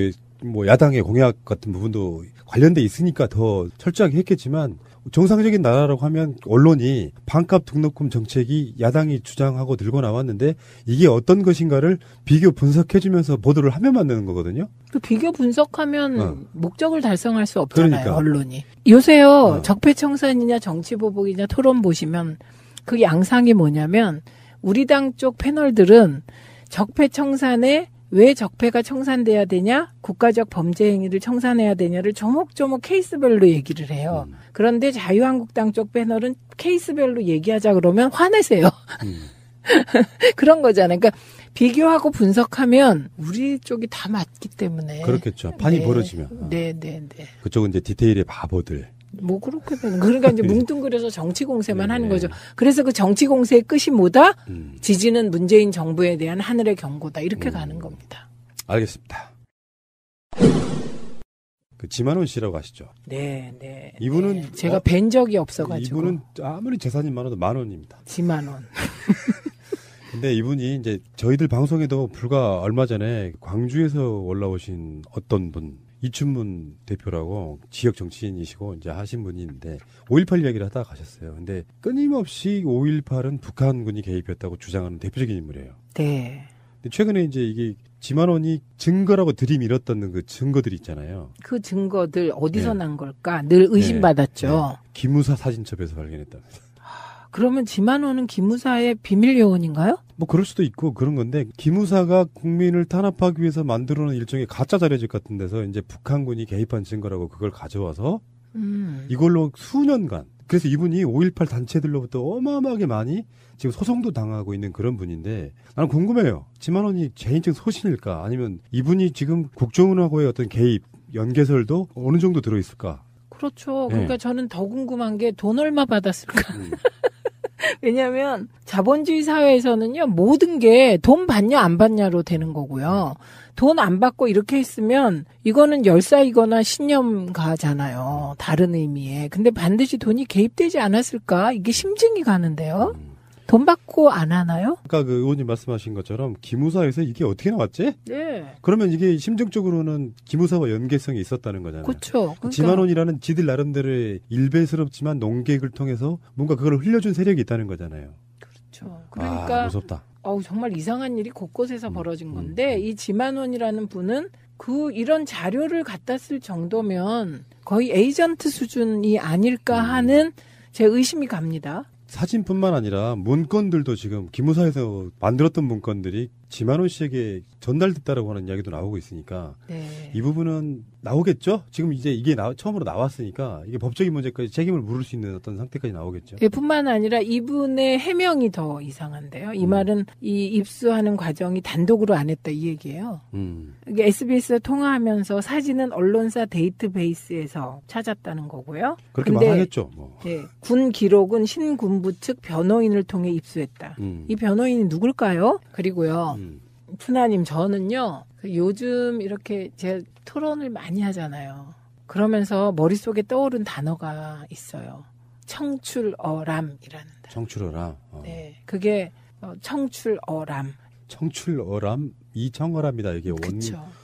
뭐 야당의 공약 같은 부분도 관련돼 있으니까 더 철저하게 했겠지만 정상적인 나라라고 하면 언론이 반값 등록금 정책이 야당이 주장하고 들고 나왔는데 이게 어떤 것인가를 비교 분석해주면서 보도를 하면 만드는 거거든요. 그 비교 분석하면 목적을 달성할 수 없잖아요. 그러니까. 언론이. 요새요. 적폐청산이냐 정치보복이냐 토론 보시면 그 양상이 뭐냐면 우리 당 쪽 패널들은 적폐청산에 왜 적폐가 청산돼야 되냐, 국가적 범죄 행위를 청산해야 되냐를 조목조목 케이스별로 얘기를 해요. 그런데 자유한국당 쪽 패널은 케이스별로 얘기하자 그러면 화내세요. 그런 거잖아요. 그러니까 비교하고 분석하면 우리 쪽이 다 맞기 때문에. 그렇겠죠. 판이 벌어지면. 네. 그쪽은 이제 디테일의 바보들. 뭐 그렇게 되는. 그러니까 이제 뭉뚱그려서 정치 공세만 하는 거죠. 그래서 그 정치 공세의 끝이 뭐다? 지지는 문재인 정부에 대한 하늘의 경고다. 이렇게 가는 겁니다. 알겠습니다. 그 지만원 씨라고 아시죠? 네. 이분은 제가 뵌 적이 없어가지고. 이분은 아무리 재산이 많아도 만원입니다. 지만원. 근데 이분이 이제 저희들 방송에도 불과 얼마 전에 광주에서 올라오신 어떤 분, 이춘문 대표라고 지역 정치인이시고 이제 하신 분이 있는데 5.18 이야기를 하다가 가셨어요. 근데 끊임없이 5.18은 북한군이 개입했다고 주장하는 대표적인 인물이에요. 네. 최근에 이제 이게 지만원이 증거라고 들이밀었던 그 증거들이 있잖아요. 그 증거들 어디서 난 걸까? 늘 의심받았죠. 기무사 사진첩에서 발견했다면서. 그러면 지만원은 기무사의 비밀 요원인가요? 뭐 그럴 수도 있고 그런 건데 기무사가 국민을 탄압하기 위해서 만들어놓은 일종의 가짜 자료집 같은 데서 이제 북한군이 개입한 증거라고 그걸 가져와서 이걸로 수년간 그래서 이분이 5.18 단체들로부터 어마어마하게 많이 지금 소송도 당하고 있는 그런 분인데 나는 궁금해요. 지만원이 개인적 소신일까 아니면 이분이 지금 국정원하고의 어떤 개입 연계설도 어느 정도 들어있을까? 그렇죠. 그러니까 저는 더 궁금한 게 돈 얼마 받았을까? 왜냐하면 자본주의 사회에서는요 모든 게 돈 받냐 안 받냐로 되는 거고요. 돈 안 받고 이렇게 했으면 이거는 열사이거나 신념가잖아요. 다른 의미에. 근데 반드시 돈이 개입되지 않았을까? 이게 심증이 가는데요. 돈 받고 안 하나요? 아까 그 의원님 말씀하신 것처럼 기무사에서 이게 어떻게 나왔지? 네. 그러면 이게 심정적으로는 기무사와 연계성이 있었다는 거잖아요. 그렇죠. 그러니까. 지만원이라는 지들 나름대로의 일베스럽지만 농객을 통해서 뭔가 그걸 흘려준 세력이 있다는 거잖아요. 그렇죠. 그러니까 무섭다. 정말 이상한 일이 곳곳에서 벌어진 건데 이 지만원이라는 분은 이런 자료를 갖다 쓸 정도면 거의 에이전트 수준이 아닐까 하는 제 의심이 갑니다. 사진뿐만 아니라 문건들도 지금 기무사에서 만들었던 문건들이 지만원 씨에게 전달됐다라고 하는 이야기도 나오고 있으니까 이 부분은 나오겠죠? 지금 이제 이게 처음으로 나왔으니까 이게 법적인 문제까지 책임을 물을 수 있는 어떤 상태까지 나오겠죠. 뿐만 아니라 이분의 해명이 더 이상한데요. 이 말은 이 입수하는 과정이 단독으로 안 했다 이 얘기예요. SBS와 통화하면서 사진은 언론사 데이터베이스에서 찾았다는 거고요. 그렇게 말하겠죠. 뭐. 네, 군 기록은 신군부 측 변호인을 통해 입수했다. 이 변호인이 누굴까요? 그리고요. 푸나님 저는요. 요즘 이렇게 제가 토론을 많이 하잖아요. 그러면서 머릿속에 떠오른 단어가 있어요. 청출어람이라는 단어. 청출어람. 네, 그게 청출어람. 청출어람, 이청어람이다. 이게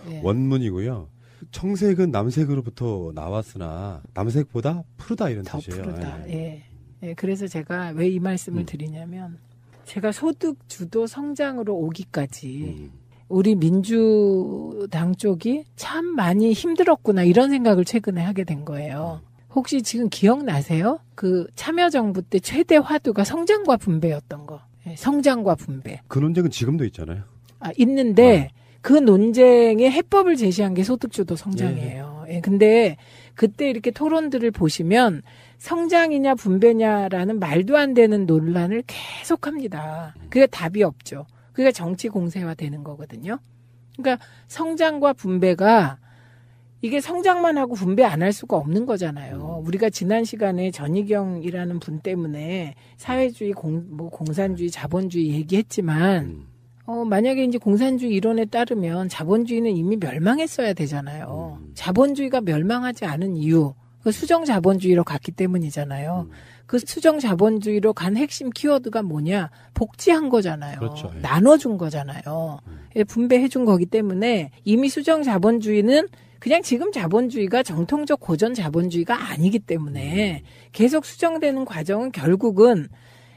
네. 원문이고요. 청색은 남색으로부터 나왔으나 남색보다 푸르다 이런 더 뜻이에요. 푸르다. 예. 네, 그래서 제가 왜 이 말씀을 드리냐면 제가 소득 주도 성장으로 오기까지 우리 민주당 쪽이 참 많이 힘들었구나 이런 생각을 최근에 하게 된 거예요. 혹시 지금 기억나세요? 그 참여정부 때 최대 화두가 성장과 분배였던 거. 네, 성장과 분배. 그 논쟁은 지금도 있잖아요. 있는데 그 논쟁의 해법을 제시한 게 소득주도 성장이에요. 예, 근데 그때 이렇게 토론들을 보시면 성장이냐 분배냐라는 말도 안 되는 논란을 계속합니다. 그게 답이 없죠. 그게 정치 공세화되는 거거든요. 그러니까 성장과 분배가 이게 성장만 하고 분배 안 할 수가 없는 거잖아요. 우리가 지난 시간에 전희경이라는 분 때문에 사회주의, 공산주의, 자본주의 얘기했지만 만약에 이제 공산주의 이론에 따르면 자본주의는 이미 멸망했어야 되잖아요. 자본주의가 멸망하지 않은 이유, 그 수정 자본주의로 갔기 때문이잖아요. 그 수정 자본주의로 간 핵심 키워드가 뭐냐? 복지한 거잖아요. 그렇죠. 나눠준 거잖아요. 분배해준 거기 때문에 이미 수정 자본주의는 그냥 지금 자본주의가 정통적 고전 자본주의가 아니기 때문에 계속 수정되는 과정은 결국은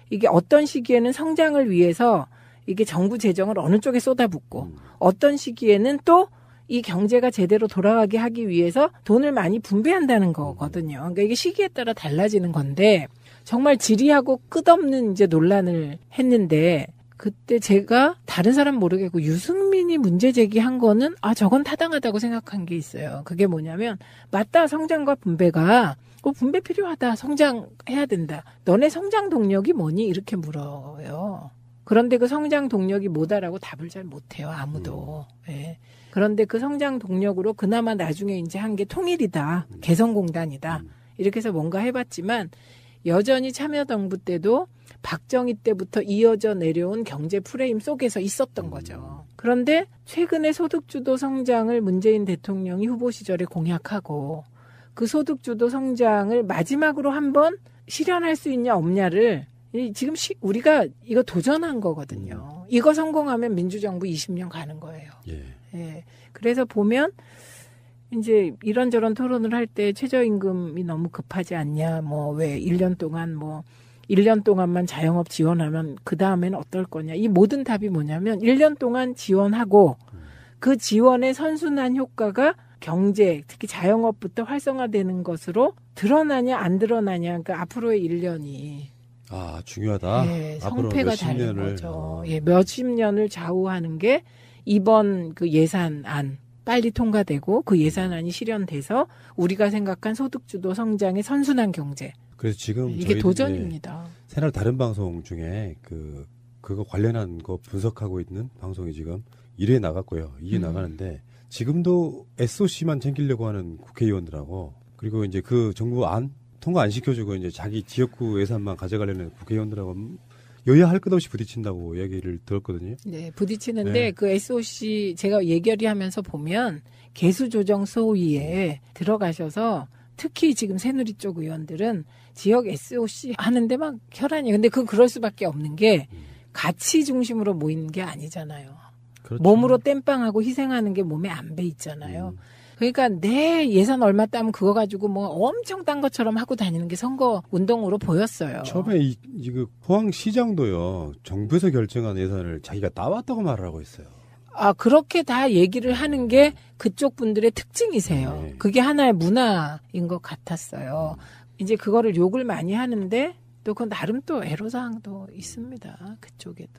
이게 어떤 시기에는 성장을 위해서 이게 정부 재정을 어느 쪽에 쏟아붓고 어떤 시기에는 또 이 경제가 제대로 돌아가게 하기 위해서 돈을 많이 분배한다는 거거든요. 그러니까 이게 시기에 따라 달라지는 건데 정말 지리하고 끝없는 이제 논란을 했는데 그때 제가 다른 사람 모르겠고 유승민이 문제 제기한 거는 저건 타당하다고 생각한 게 있어요. 그게 뭐냐면 맞다 성장과 분배가 분배 필요하다 성장해야 된다. 너네 성장 동력이 뭐니? 이렇게 물어요. 그런데 그 성장 동력이 뭐다라고 답을 잘 못해요. 아무도. 예. 그런데 그 성장 동력으로 그나마 나중에 이제 한 게 통일이다. 개성공단이다. 이렇게 해서 뭔가 해봤지만 여전히 참여정부 때도 박정희 때부터 이어져 내려온 경제 프레임 속에서 있었던 거죠. 그런데 최근에 소득주도 성장을 문재인 대통령이 후보 시절에 공약하고 그 소득주도 성장을 마지막으로 한번 실현할 수 있냐 없냐를 지금 우리가 이거 도전한 거거든요. 이거 성공하면 민주정부 20년 가는 거예요. 예. 그래서 보면 이제 이런저런 토론을 할 때 최저임금이 너무 급하지 않냐, 왜 1년 동안 1년 동안만 자영업 지원하면 그 다음에는 어떨 거냐. 이 모든 답이 뭐냐면 1년 동안 지원하고 그 지원의 선순환 효과가 경제, 특히 자영업부터 활성화되는 것으로 드러나냐 안 드러나냐. 그러니까 앞으로의 1년이 중요하다. 예, 앞으로 성패가 다른 거죠. 예, 몇십 년을 좌우하는 게 이번 그 예산안 빨리 통과되고 그 예산안이 실현돼서 우리가 생각한 소득주도 성장의 선순환 경제. 그래서 지금 이게 도전입니다. 새날 다른 방송 중에 그거 관련한 거 분석하고 있는 방송이 지금 1회 나갔고요. 2회 나가는데 지금도 SOC만 챙기려고 하는 국회의원들하고 그리고 이제 그 정부 안 통과 안 시켜주고 이제 자기 지역구 예산만 가져가려는 국회의원들하고 여야 할 것 없이 부딪힌다고 이야기를 들었거든요. 네, 부딪히는데 그 SOC 제가 예결위하면서 보면 개수조정 소위에 들어가셔서 특히 지금 새누리 쪽 의원들은 지역 SOC 하는데 막 혈안이. 근데 그럴 수밖에 없는 게 가치 중심으로 모이는 게 아니잖아요. 그렇죠. 몸으로 땜빵하고 희생하는 게 몸에 안 배 있잖아요. 그러니까 내 예산 얼마 따면 그거 가지고 뭐 엄청 딴 것처럼 하고 다니는 게 선거 운동으로 보였어요. 처음에 그 포항시장도요. 정부에서 결정한 예산을 자기가 따왔다고 말을 하고 있어요. 그렇게 다 얘기를 하는 게 그쪽 분들의 특징이세요. 네. 그게 하나의 문화인 것 같았어요. 이제 그거를 욕을 많이 하는데 또 그 나름 또 애로사항도 있습니다. 그쪽에도.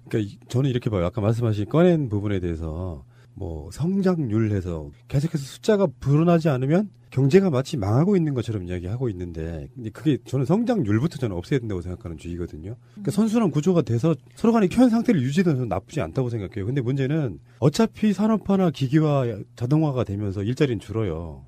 그러니까 저는 이렇게 봐요. 아까 말씀하신 꺼낸 부분에 대해서 뭐 성장률 해서 계속해서 숫자가 불어나지 않으면 경제가 마치 망하고 있는 것처럼 이야기하고 있는데 근데 그게 저는 성장률부터 저는 없애야 된다고 생각하는 주의거든요. 그러니까 선순환 구조가 돼서 서로 간의 현 상태를 유지되는 건 나쁘지 않다고 생각해요. 근데 문제는 어차피 산업화나 기기화, 자동화가 되면서 일자리는 줄어요.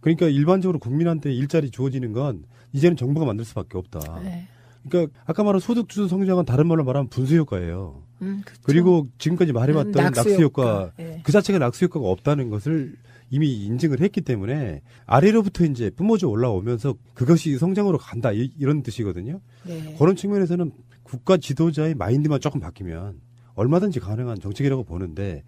그러니까 일반적으로 국민한테 일자리 주어지는 건 이제는 정부가 만들 수밖에 없다. 네. 그러니까 아까 말한 소득주도 성장은 다른 말로 말하면 분수 효과예요. 그렇죠. 그리고 지금까지 말해봤던 낙수 효과, 네. 그 자체가 낙수 효과가 없다는 것을 이미 인증을 했기 때문에 아래로부터 이제 뿜어져 올라오면서 그것이 성장으로 간다 이런 뜻이거든요. 네. 그런 측면에서는 국가 지도자의 마인드만 조금 바뀌면 얼마든지 가능한 정책이라고 보는데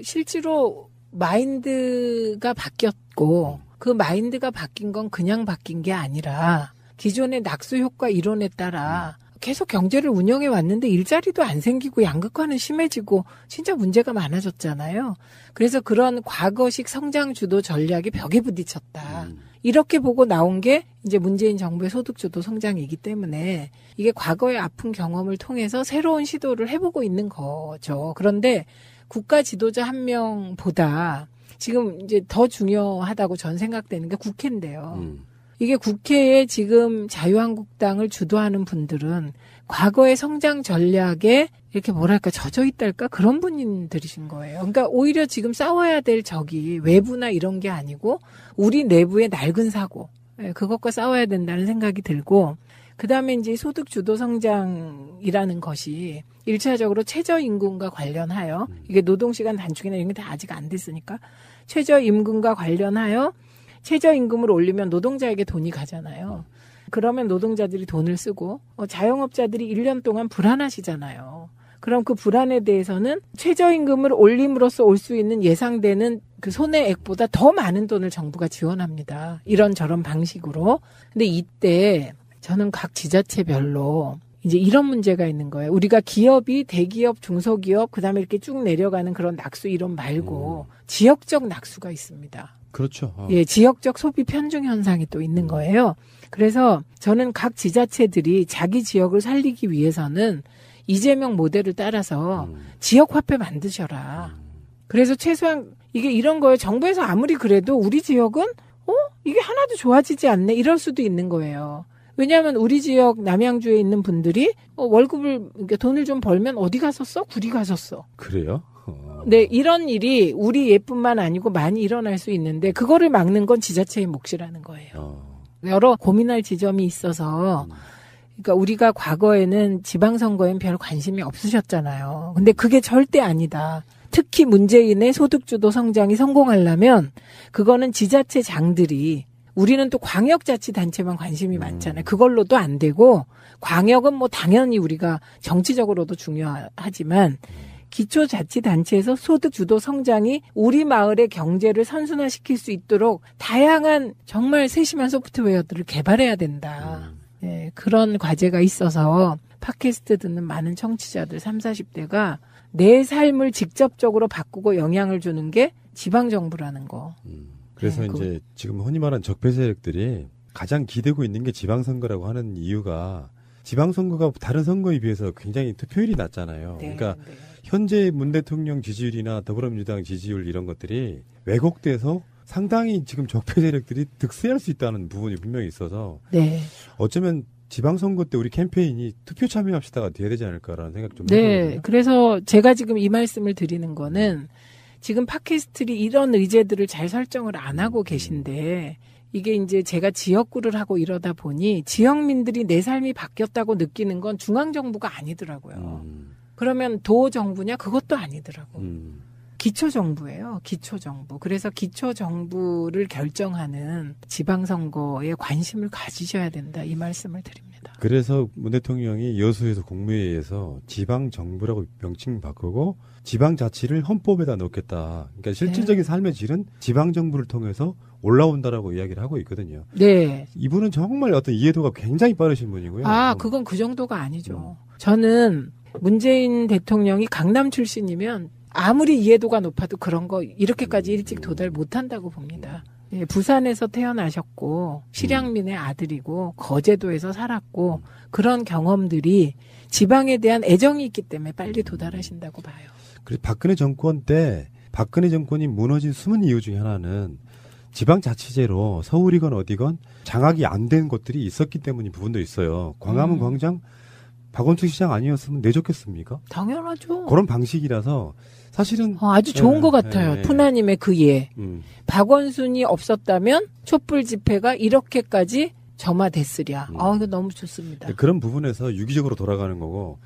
실제로 마인드가 바뀌었고 그 마인드가 바뀐 건 그냥 바뀐 게 아니라 기존의 낙수 효과 이론에 따라 계속 경제를 운영해 왔는데 일자리도 안 생기고 양극화는 심해지고 진짜 문제가 많아졌잖아요. 그래서 그런 과거식 성장 주도 전략이 벽에 부딪혔다. 이렇게 보고 나온 게 이제 문재인 정부의 소득주도 성장이기 때문에 이게 과거의 아픈 경험을 통해서 새로운 시도를 해보고 있는 거죠. 그런데 국가 지도자 한 명보다 지금 이제 더 중요하다고 전 생각되는 게 국회인데요. 이게 국회에 지금 자유한국당을 주도하는 분들은 과거의 성장 전략에 이렇게 뭐랄까 젖어 있달까 그런 분들이신 거예요. 그러니까 오히려 지금 싸워야 될 적이 외부나 이런 게 아니고 우리 내부의 낡은 사고 그것과 싸워야 된다는 생각이 들고 그다음에 이제 소득 주도 성장이라는 것이 1차적으로 최저임금과 관련하여 이게 노동시간 단축이나 이런 게 다 아직 안 됐으니까 최저임금과 관련하여 최저임금을 올리면 노동자에게 돈이 가잖아요. 그러면 노동자들이 돈을 쓰고 자영업자들이 1년 동안 불안하시잖아요. 그럼 그 불안에 대해서는 최저임금을 올림으로써 올 수 있는 예상되는 그 손해액보다 더 많은 돈을 정부가 지원합니다. 이런저런 방식으로. 근데 이때 저는 각 지자체별로 이제 이런 문제가 있는 거예요. 우리가 기업이 대기업, 중소기업, 그다음에 이렇게 쭉 내려가는 그런 낙수 이론 말고 지역적 낙수가 있습니다. 그렇죠. 예, 지역적 소비 편중 현상이 또 있는 거예요. 그래서 저는 각 지자체들이 자기 지역을 살리기 위해서는 이재명 모델을 따라서 지역 화폐 만드셔라. 그래서 최소한 이게 이런 거예요. 정부에서 아무리 그래도 우리 지역은 이게 하나도 좋아지지 않네. 이럴 수도 있는 거예요. 왜냐하면 우리 지역 남양주에 있는 분들이 월급을 그러니까 돈을 좀 벌면 어디 갔었어? 구리 갔었어. 그래요? 네, 이런 일이 우리 예뿐만 아니고 많이 일어날 수 있는데 그거를 막는 건 지자체의 몫이라는 거예요. 여러 고민할 지점이 있어서 그러니까 우리가 과거에는 지방선거엔 별 관심이 없으셨잖아요. 근데 그게 절대 아니다. 특히 문재인의 소득주도 성장이 성공하려면 그거는 지자체장들이 우리는 또 광역자치단체만 관심이 많잖아요. 그걸로도 안 되고 광역은 뭐 당연히 우리가 정치적으로도 중요하지만 기초자치단체에서 소득주도 성장이 우리 마을의 경제를 선순환시킬 수 있도록 다양한 정말 세심한 소프트웨어들을 개발해야 된다. 예, 그런 과제가 있어서 팟캐스트 듣는 많은 청취자들 30, 40대가 내 삶을 직접적으로 바꾸고 영향을 주는 게 지방정부라는 거. 그래서 이제 지금 흔히 말하는 적폐 세력들이 가장 기대고 있는 게 지방선거라고 하는 이유가 지방선거가 다른 선거에 비해서 굉장히 투표율이 낮잖아요. 네, 그러니까 네. 현재 문 대통령 지지율이나 더불어민주당 지지율 이런 것들이 왜곡돼서 상당히 지금 적폐 세력들이 득세할 수 있다는 부분이 분명히 있어서 네. 어쩌면 지방선거 때 우리 캠페인이 투표 참여합시다가 돼야 되지 않을까라는 생각 좀 네. 해보거든요. 그래서 제가 지금 이 말씀을 드리는 거는 지금 팟캐스트들이 이런 의제들을 잘 설정을 안 하고 계신데 이게 이제 제가 지역구를 하고 이러다 보니 지역민들이 내 삶이 바뀌었다고 느끼는 건 중앙정부가 아니더라고요. 그러면 도정부냐? 그것도 아니더라고. 기초정부예요. 기초정부. 그래서 기초정부를 결정하는 지방선거에 관심을 가지셔야 된다. 이 말씀을 드립니다. 그래서 문 대통령이 여수에서 국무회의에서 지방정부라고 명칭 바꾸고 지방자치를 헌법에다 넣겠다. 그러니까 실질적인 삶의 질은 지방정부를 통해서 올라온다라고 이야기를 하고 있거든요. 네. 이분은 정말 어떤 이해도가 굉장히 빠르신 분이고요. 아, 그건 그 정도가 아니죠. 저는 문재인 대통령이 강남 출신이면 아무리 이해도가 높아도 그런 거 이렇게까지 일찍 도달 못한다고 봅니다. 예, 부산에서 태어나셨고 실향민의 아들이고 거제도에서 살았고 그런 경험들이 지방에 대한 애정이 있기 때문에 빨리 도달하신다고 봐요. 그래서 박근혜 정권 때 박근혜 정권이 무너진 숨은 이유 중에 하나는 지방자치제로 서울이건 어디건 장악이 안 된 곳들이 있었기 때문인 부분도 있어요. 광화문 광장 박원순 시장 아니었으면 내줬겠습니까? 당연하죠. 그런 방식이라서 사실은 아주 좋은 것 같아요. 푸나님의 그 예. 박원순이 없었다면 촛불 집회가 이렇게까지 점화됐으랴. 이거 너무 좋습니다. 그런 부분에서 유기적으로 돌아가는 거고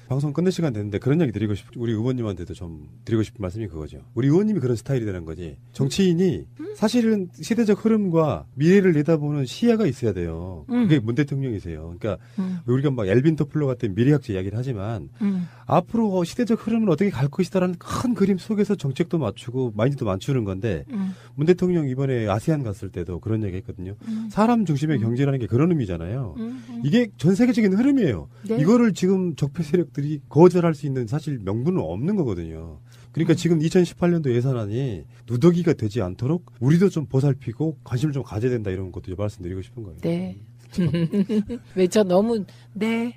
방송 끝낼 시간 됐는데 그런 얘기 드리고 우리 의원님한테도 좀 드리고 싶은 말씀이 그거죠. 우리 의원님이 그런 스타일이 되는 거지. 정치인이 사실은 시대적 흐름과 미래를 내다보는 시야가 있어야 돼요. 그게 문 대통령이세요. 그러니까 우리가 막 엘빈 토플러 같은 미래학자 이야기를 하지만 앞으로 시대적 흐름은 어떻게 갈 것이다라는 큰 그림 속에서 정책도 맞추고 마인드도 맞추는 건데 문 대통령 이번에 아세안 갔을 때도 그런 얘기 했거든요. 사람 중심의 경제라는 게 그런 의미잖아요. 이게 전 세계적인 흐름이에요. 네. 이거를 지금 적폐 세력들이 거절할 수 있는 사실 명분은 없는 거거든요. 그러니까 지금 2018년도 예산안이 누더기가 되지 않도록 우리도 좀 보살피고 관심을 좀 가져야 된다 이런 것도 말씀드리고 싶은 거예요. 네. 왜 저 너무 네.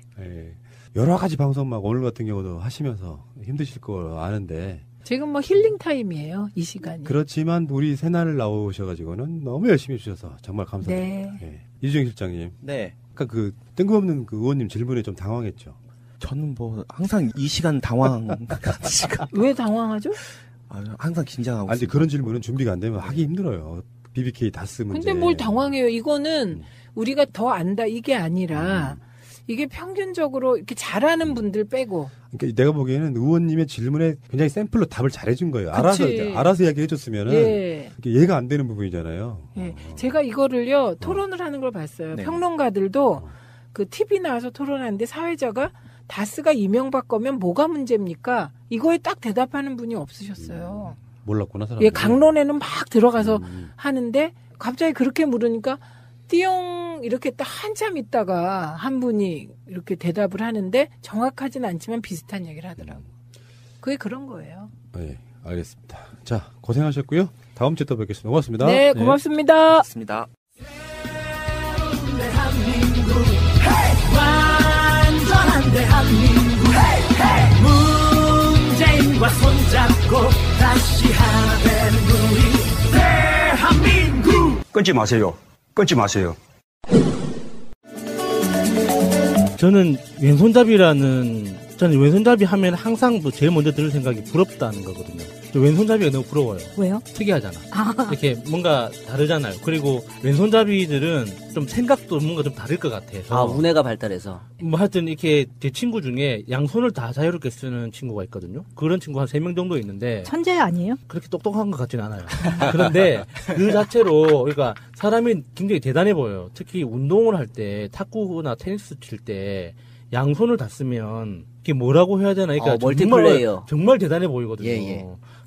여러 가지 방송 막 오늘 같은 경우도 하시면서 힘드실 거 아는데 지금 뭐 힐링 타임이에요. 이 시간이. 그렇지만 우리 새날 나오셔가지고는 너무 열심히 해주셔서 정말 감사드립니다. 네. 네. 이주영 실장님. 네. 아까 그 뜬금없는 그 의원님 질문에 좀 당황했죠. 저는 뭐 항상 이 시간 당황. 왜 당황하죠? 항상 긴장하고. 아니 그런 질문은 준비가 안 되면 하기 힘들어요. BBK 다스 문제. 근데 뭘 당황해요? 이거는 우리가 더 안다 이게 아니라 이게 평균적으로 이렇게 잘하는 분들 빼고. 그러니까 내가 보기에는 의원님의 질문에 굉장히 샘플로 답을 잘해준 거예요. 그치. 알아서 이야기해줬으면은 예. 이해가 안 되는 부분이잖아요. 예. 제가 이거를요 토론을 하는 걸 봤어요. 네. 평론가들도 그 TV 나와서 토론하는데 사회자가 다스가 이명박 거면 뭐가 문제입니까? 이거에 딱 대답하는 분이 없으셨어요. 몰랐구나 사람. 예, 강론에는 막 들어가서 하는데 갑자기 그렇게 물으니까 띠용 이렇게 딱 한참 있다가 한 분이 이렇게 대답을 하는데 정확하진 않지만 비슷한 얘기를 하더라고. 그게 그런 거예요. 네, 알겠습니다. 자, 고생하셨고요. 다음 주에 또 뵙겠습니다. 고맙습니다. 네, 고맙습니다. 고맙습니다. 완전한 대한민국 문재인과 손잡고 다시 하는 우리 대한민국. 끊지 마세요. 끊지 마세요. 저는 왼손잡이 하면 항상 제일 먼저 드는 생각이 부럽다는 거거든요. 왼손잡이가 너무 부러워요. 왜요? 특이하잖아. 이렇게 뭔가 다르잖아요. 그리고 왼손잡이들은 좀 생각도 뭔가 좀 다를 것 같아요. 운해가 발달해서. 뭐 하여튼 이렇게 제 친구 중에 양손을 다 자유롭게 쓰는 친구가 있거든요. 그런 친구 한 3명 정도 있는데. 천재 아니에요? 그렇게 똑똑한 것 같지는 않아요. 그런데 그 자체로 그러니까 사람이 굉장히 대단해 보여요. 특히 운동을 할 때 탁구나 테니스 칠 때 양손을 다 쓰면 이게 뭐라고 해야 되나? 그러니까 멀티플레이어. 정말 대단해 보이거든요. 예.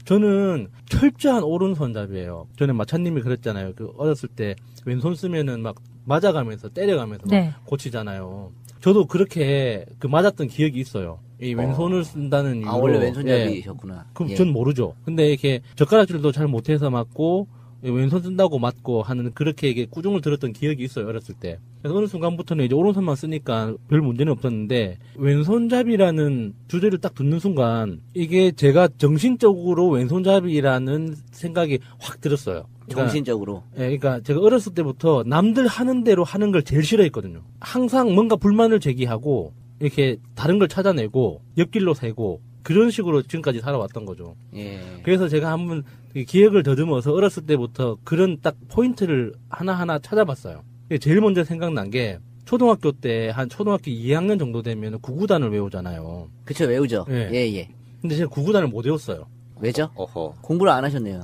저는 철저한 오른손잡이에요. 전에 마차님이 그랬잖아요. 그 어렸을 때 왼손 쓰면은 막 맞아가면서 때려가면서 막 네. 고치잖아요. 저도 그렇게 그 맞았던 기억이 있어요. 이 왼손을 쓴다는 이유로. 원래 왼손잡이셨구나. 그럼 예. 전 모르죠. 근데 이렇게 젓가락질도 잘 못해서 맞고 왼손 쓴다고 맞고 하는 그렇게 이게 꾸중을 들었던 기억이 있어요. 어렸을 때. 그래서 어느 순간부터는 이제 오른손만 쓰니까 별 문제는 없었는데 왼손잡이라는 주제를 딱 듣는 순간 이게 제가 정신적으로 왼손잡이라는 생각이 확 들었어요. 그러니까, 정신적으로. 예, 그러니까 제가 어렸을 때부터 남들 하는 대로 하는 걸 제일 싫어했거든요. 항상 뭔가 불만을 제기하고 이렇게 다른 걸 찾아내고 옆길로 새고 그런 식으로 지금까지 살아왔던 거죠. 예. 그래서 제가 한번 기억을 더듬어서 어렸을 때부터 그런 딱 포인트를 하나하나 찾아봤어요. 제일 먼저 생각난 게 초등학교 때 한 초등학교 2학년 정도 되면 구구단을 외우잖아요. 그쵸, 외우죠. 예. 예, 예. 근데 제가 구구단을 못 외웠어요. 왜죠? 어허. 공부를 안 하셨네요.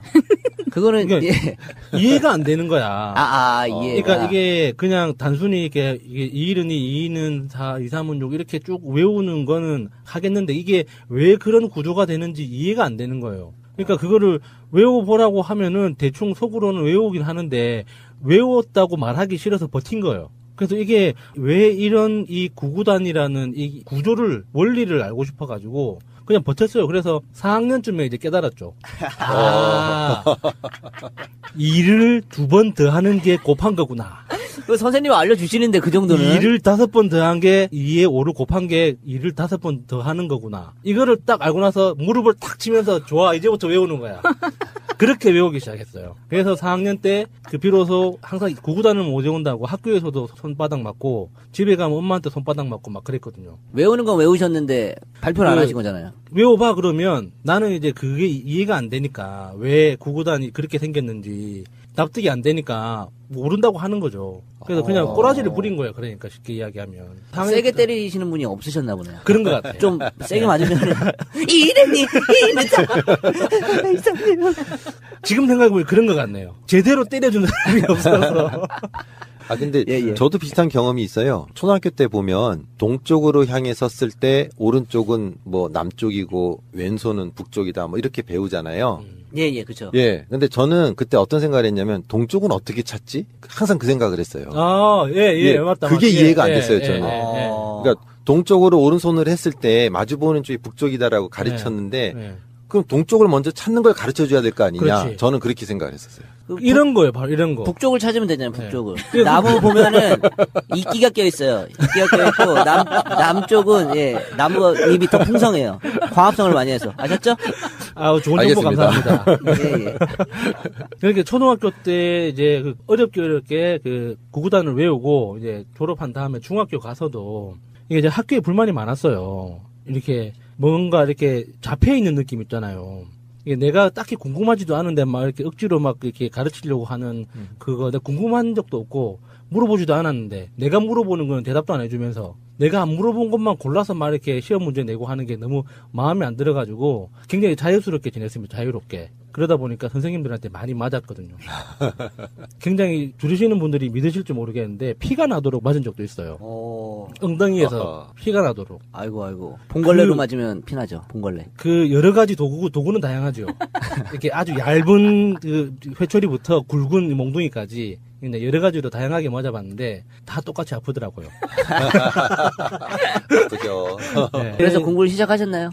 그거는 그러니까 예. 이해가 안 되는 거야. 이해가. 그러니까 이게 그냥 단순히 이게 2일은 2, 2는 4, 2, 3은 6 이렇게 쭉 외우는 거는 하겠는데 이게 왜 그런 구조가 되는지 이해가 안 되는 거예요. 그러니까 그거를 외워보라고 하면은 대충 속으로는 외우긴 하는데 외웠다고 말하기 싫어서 버틴 거예요. 그래서 이게 왜 이런 이 구구단이라는 이 구조를 원리를 알고 싶어가지고 그냥 버텼어요. 그래서 4학년쯤에 이제 깨달았죠. 일을 2번 더 하는 게 곱한 거구나. 그 선생님이 알려주시는데 그 정도는. 2를 5번 더한 게 2에 5를 곱한 게 2를 5번 더 하는 거구나. 이거를 딱 알고 나서 무릎을 탁 치면서 좋아 이제부터 외우는 거야. 그렇게 외우기 시작했어요. 그래서 4학년 때 그 비로소 항상 구구단을 못 외운다고 학교에서도 손바닥 맞고 집에 가면 엄마한테 손바닥 맞고 막 그랬거든요. 외우는 건 외우셨는데 발표를 안 하신 거잖아요. 외워봐 그러면 나는 이제 그게 이해가 안 되니까 왜 구구단이 그렇게 생겼는지 납득이 안 되니까 모른다고 하는 거죠. 그래서 그냥 꼬라지를 부린 거예요. 그러니까 쉽게 이야기하면. 세게 때리시는 분이 없으셨나 보네요. 그런 것 같아요. 좀 세게 맞으면 이랬니? 지금 생각해보면 그런 것 같네요. 제대로 때려주는 사람이 없어서. 근데 저도 비슷한 경험이 있어요. 초등학교 때 보면 동쪽으로 향해 섰을 때 오른쪽은 뭐 남쪽이고 왼손은 북쪽이다 뭐 이렇게 배우잖아요. 예, 그쵸. 예. 근데 저는 그때 어떤 생각을 했냐면 동쪽은 어떻게 찾지? 항상 그 생각을 했어요. 맞다. 그게 맞다. 이해가 안 됐어요, 저는. 그러니까 동쪽으로 오른손을 했을 때 마주보는 쪽이 북쪽이다라고 가르쳤는데 그럼 동쪽을 먼저 찾는 걸 가르쳐 줘야 될 거 아니냐. 그렇지. 저는 그렇게 생각을 했었어요. 이런 거예요, 바로 이런 거. 북쪽을 찾으면 되잖아요, 북쪽을. 나무 보면은 이끼가 껴있어요. 이끼가 껴있고, 남쪽은, 나무가 잎이 더 풍성해요. 광합성을 많이 해서. 아셨죠? 좋은 정보 감사합니다. 예. 그러니까 초등학교 때 이제 어렵게 그 구구단을 외우고 이제 졸업한 다음에 중학교 가서도 이게 이제 학교에 불만이 많았어요. 이렇게 뭔가 이렇게 잡혀 있는 느낌 있잖아요. 이게 내가 딱히 궁금하지도 않은데 막 이렇게 억지로 막 이렇게 가르치려고 하는 그거 내가 궁금한 적도 없고 물어보지도 않았는데 내가 물어보는 건 대답도 안 해주면서 내가 안 물어본 것만 골라서 막 이렇게 시험 문제 내고 하는 게 너무 마음에 안 들어가지고 굉장히 자유스럽게 지냈습니다. 자유롭게. 그러다 보니까 선생님들한테 많이 맞았거든요. 굉장히 들으시는 분들이 믿으실지 모르겠는데 피가 나도록 맞은 적도 있어요. 엉덩이에서 피가 나도록. 아이고. 봉걸레로 맞으면 피나죠. 봉걸레. 그 여러 가지 도구는 다양하죠. 이렇게 아주 얇은 그 회초리부터 굵은 몽둥이까지 여러 가지로 다양하게 맞아봤는데 다 똑같이 아프더라고요. 그죠. 그래서 공부를 시작하셨나요?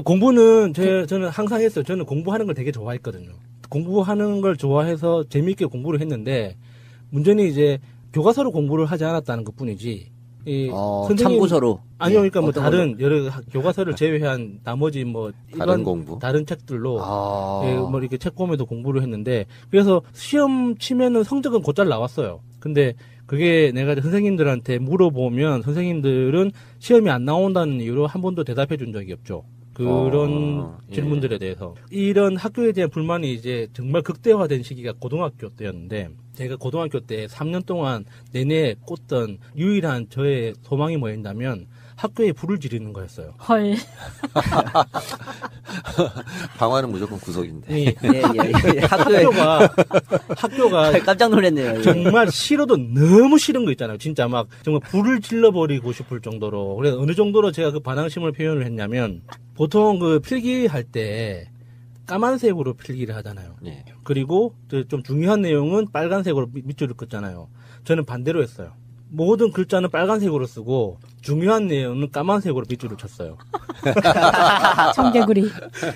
공부는 저는 항상 했어요. 저는 공부하는 걸 되게 좋아했거든요. 공부하는 걸 좋아해서 재미있게 공부를 했는데 문제는 이제 교과서로 공부를 하지 않았다는 것뿐이지. 참고서로. 아니요, 그러니까 뭐 다른 여러 교과서를 제외한 나머지 뭐 다른 공부, 다른 책들로 뭐 이렇게 책 보면서 공부를 했는데 그래서 시험 치면은 성적은 곧잘 나왔어요. 근데 그게 내가 선생님들한테 물어보면 선생님들은 시험이 안 나온다는 이유로 한 번도 대답해 준 적이 없죠. 그런 질문들에 대해서. 이런 학교에 대한 불만이 이제 정말 극대화된 시기가 고등학교 때였는데 제가 고등학교 때 3년 동안 내내 꽂던 유일한 저의 소망이 뭐였냐면 학교에 불을 지르는 거였어요. 헐. 방화는 무조건 구석인데. 예. 학교가 깜짝 놀랐네요. 정말 싫어도 너무 싫은 거 있잖아요. 진짜 막 정말 불을 질러버리고 싶을 정도로. 그래서 어느 정도로 제가 그 반항심을 표현을 했냐면 보통 그 필기할 때 까만색으로 필기를 하잖아요. 예. 그리고 좀 중요한 내용은 빨간색으로 밑줄을 긋잖아요. 저는 반대로 했어요. 모든 글자는 빨간색으로 쓰고 중요한 내용은 까만색으로 밑줄을 쳤어요. 청개구리.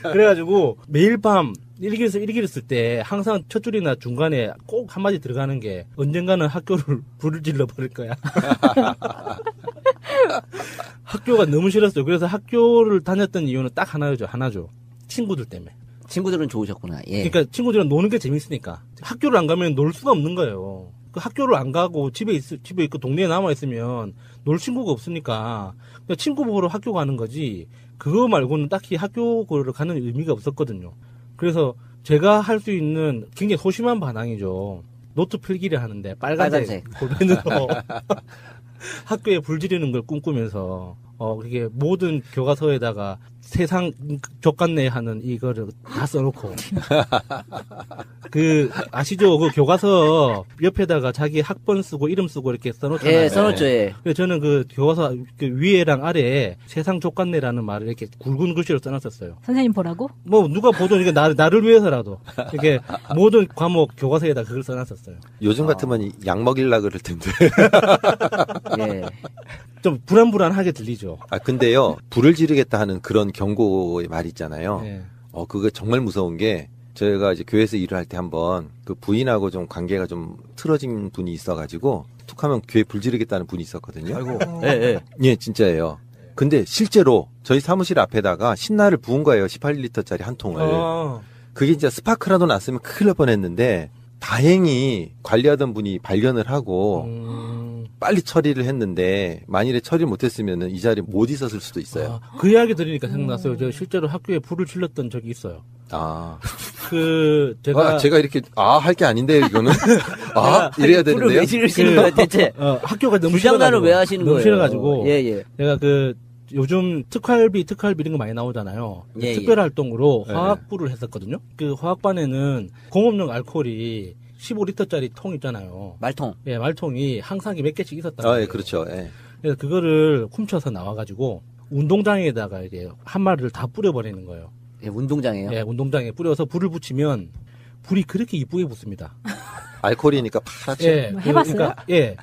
그래가지고 매일 밤 일기를 쓸 때 항상 첫 줄이나 중간에 꼭 한마디 들어가는 게 언젠가는 학교를 불을 질러 버릴 거야. 학교가 너무 싫었어요. 그래서 학교를 다녔던 이유는 딱 하나죠. 친구들 때문에. 친구들은 좋으셨구나. 예. 그러니까 친구들은 노는 게 재밌으니까. 학교를 안 가면 놀 수가 없는 거예요. 그 학교를 안 가고 집에 있고 동네에 남아 있으면 놀 친구가 없으니까 그냥 친구 보러 학교 가는 거지. 그거 말고는 딱히 학교 보러 가는 의미가 없었거든요. 그래서 제가 할 수 있는 굉장히 소심한 반항이죠. 노트 필기를 하는데 빨간색 볼펜으로 학교에 불 지르는 걸 꿈꾸면서 그게 모든 교과서에다가 세상 족같네 하는 이거를 다 써놓고 아시죠? 그 교과서 옆에다가 자기 학번 쓰고 이름 쓰고 이렇게 써놓잖아요. 예, 써놓죠. 예. 그래서 저는 그 교과서 그 위에랑 아래에 세상 족같네라는 말을 이렇게 굵은 글씨로 써놨었어요. 선생님 보라고? 뭐 누가 보든 이게 나를 위해서라도 이렇게 모든 과목 교과서에다 그걸 써놨었어요. 요즘 같으면 약 먹일라 그럴 텐데. 예. 좀 불안하게 들리죠. 근데요, 불을 지르겠다 하는 그런 경고의 말 있잖아요. 네. 그거 정말 무서운 게, 저희가 이제 교회에서 일을 할 때 한번 그 부인하고 좀 관계가 좀 틀어진 분이 있어가지고, 툭 하면 교회 불 지르겠다는 분이 있었거든요. 아이고. 예, 진짜예요. 근데 실제로 저희 사무실 앞에다가 신나를 부은 거예요. 18리터짜리 한 통을. 그게 진짜 스파크라도 났으면 큰일 날 뻔했는데, 다행히 관리하던 분이 발견을 하고, 빨리 처리를 했는데 만일에 처리 못했으면 이 자리에 못 있었을 수도 있어요. 그 이야기 들으니까 생각났어요. 제가 실제로 학교에 불을 질렀던 적이 있어요. 제가 이렇게 할 게 아닌데 이거는 이래야 되는데요. 불을 왜 지르시는 거예요, 대체? 학교가 너무 주장난을 왜 하시는 거예요? 너무 싫어가지고. 예. 내가 요즘 특활비 이런 거 많이 나오잖아요. 예, 특별 활동으로 화학부를 했었거든요. 그 화학반에는 공업용 알코올이 15리터짜리 통 있잖아요. 말통. 예, 말통이 항상 몇 개씩 있었단 말이에요. 예, 그렇죠. 예. 그래서 그거를 훔쳐서 나와가지고 운동장에다가 이제 한 마리를 다 뿌려버리는 거예요. 예, 운동장에요? 예, 운동장에 뿌려서 불을 붙이면 불이 그렇게 이쁘게 붙습니다. 알코올이니까 파랗죠. 뭐 해봤어요?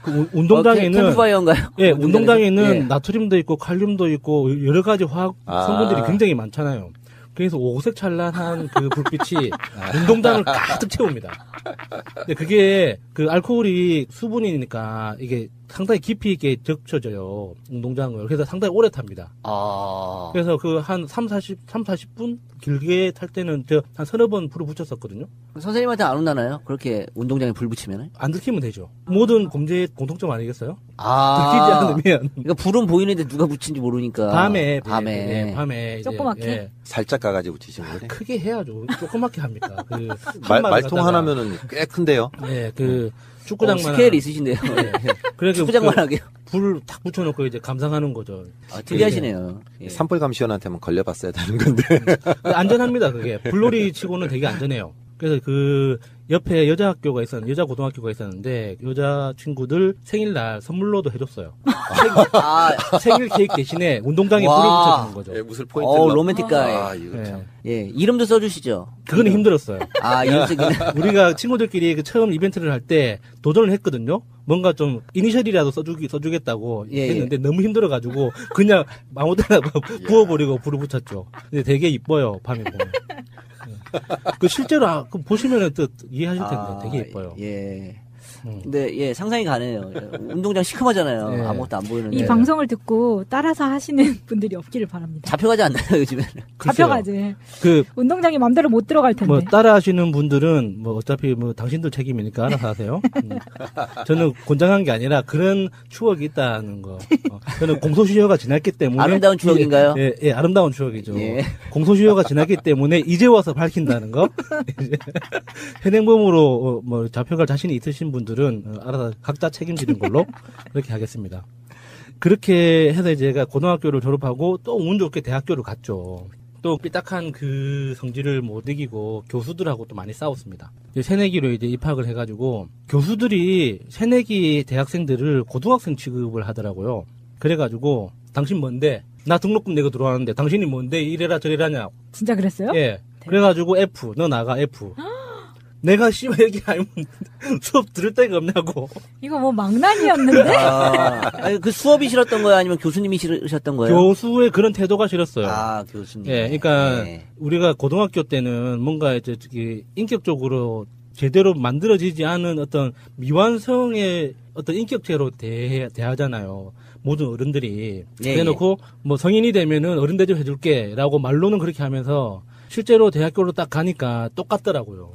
그 운동장에는 캠프파이어인가요? 예, 운동장에는 나트륨도 있고 칼륨도 있고 여러 가지 화학 성분들이 굉장히 많잖아요. 그래서 오색 찬란한 그 불빛이 운동장을 가득 채웁니다. 근데 그게 그 알코올이 수분이니까 이게 상당히 깊이 있게 적셔져요. 운동장을. 그래서 상당히 오래 탑니다. 그래서 그 한 40분 길게 탈 때는 저 한 서너 번 불을 붙였었거든요. 선생님한테 안 혼나나요? 그렇게 운동장에 불 붙이면? 안 들키면 되죠. 모든 범죄의 공통점 아니겠어요? 들키지 않으면. 그러니까 불은 보이는데 누가 붙인지 모르니까. 밤에. 밤에. 조그맣게. 살짝 가가지고 붙이신 거예요? 크게 해야죠. 조그맣게 합니까? 말통 하나면은 꽤 큰데요? 네, 축구장만. 스케일이 있으신데요. 그래, 축구장만 하게요. 불을 탁 붙여놓고 이제 감상하는 거죠. 특이하시네요. 산불감시원한테만 걸려봤어야 되는 건데. 안전합니다, 그게. 불놀이 치고는 되게 안전해요. 그래서 그 옆에 여자 고등학교가 있었는데 여자 친구들 생일날 선물로도 해줬어요. 생일 케이크 대신에 운동장에 불을 붙여주는 거죠. 예, 무슨 포인트? 로맨틱가이. 이거 참. 예, 이름도 써주시죠. 그거는 힘들었어요. 이름 쓰기는. 우리가 친구들끼리 처음 이벤트를 할 때 도전을 했거든요. 뭔가 좀 이니셜이라도 써주겠다고 했는데 너무 힘들어가지고 그냥 아무 데나 부어버리고 불을 붙였죠. 근데 되게 이뻐요, 밤에 보면. 실제로 보시면은 또 이해하실 텐데 되게 예뻐요. 예. 근데 상상이 가네요. 운동장 시큼하잖아요. 네. 아무것도 안 보이는데. 이 방송을 듣고 따라서 하시는 분들이 없기를 바랍니다. 잡혀가지 않나요, 요즘에는? 잡혀가지. 운동장에 맘대로 못 들어갈 텐데. 따라 하시는 분들은 어차피 당신들 책임이니까 알아서 하세요. 저는 권장한 게 아니라 그런 추억이 있다는 거. 저는 공소시효가 지났기 때문에. 아름다운 추억인가요? 예, 아름다운 추억이죠. 공소시효가 지났기 때문에 이제 와서 밝힌다는 거. 현행범으로 잡혀갈 자신이 있으신 분들은 알아서 각자 책임지는 걸로 그렇게 하겠습니다. 그렇게 해서 제가 고등학교를 졸업하고 또 운 좋게 대학교를 갔죠. 또 삐딱한 그 성질을 못 이기고 교수들하고 또 많이 싸웠습니다. 새내기로 이제 입학을 해가지고 교수들이 새내기 대학생들을 고등학생 취급을 하더라고요. 그래가지고 당신 뭔데? 나 등록금 내고 들어왔는데 당신이 뭔데 이래라 저래라냐. 진짜 그랬어요? 예. 그래가지고 F, 너 나가 F. 내가 씨발 여기 아니면 수업 들을 데가 없냐고. 이거 뭐 망난이었는데? 아니, 그 수업이 싫었던 거예요? 아니면 교수님이 싫으셨던 거예요? 교수의 그런 태도가 싫었어요. 아, 교수님. 예, 그러니까 우리가 고등학교 때는 뭔가 이제 인격적으로 제대로 만들어지지 않은 어떤 미완성의 어떤 인격체로 대하잖아요. 모든 어른들이. 그래놓고 뭐 성인이 되면은 어른 대접 해줄게라고 말로는 그렇게 하면서 실제로 대학교로 딱 가니까 똑같더라고요.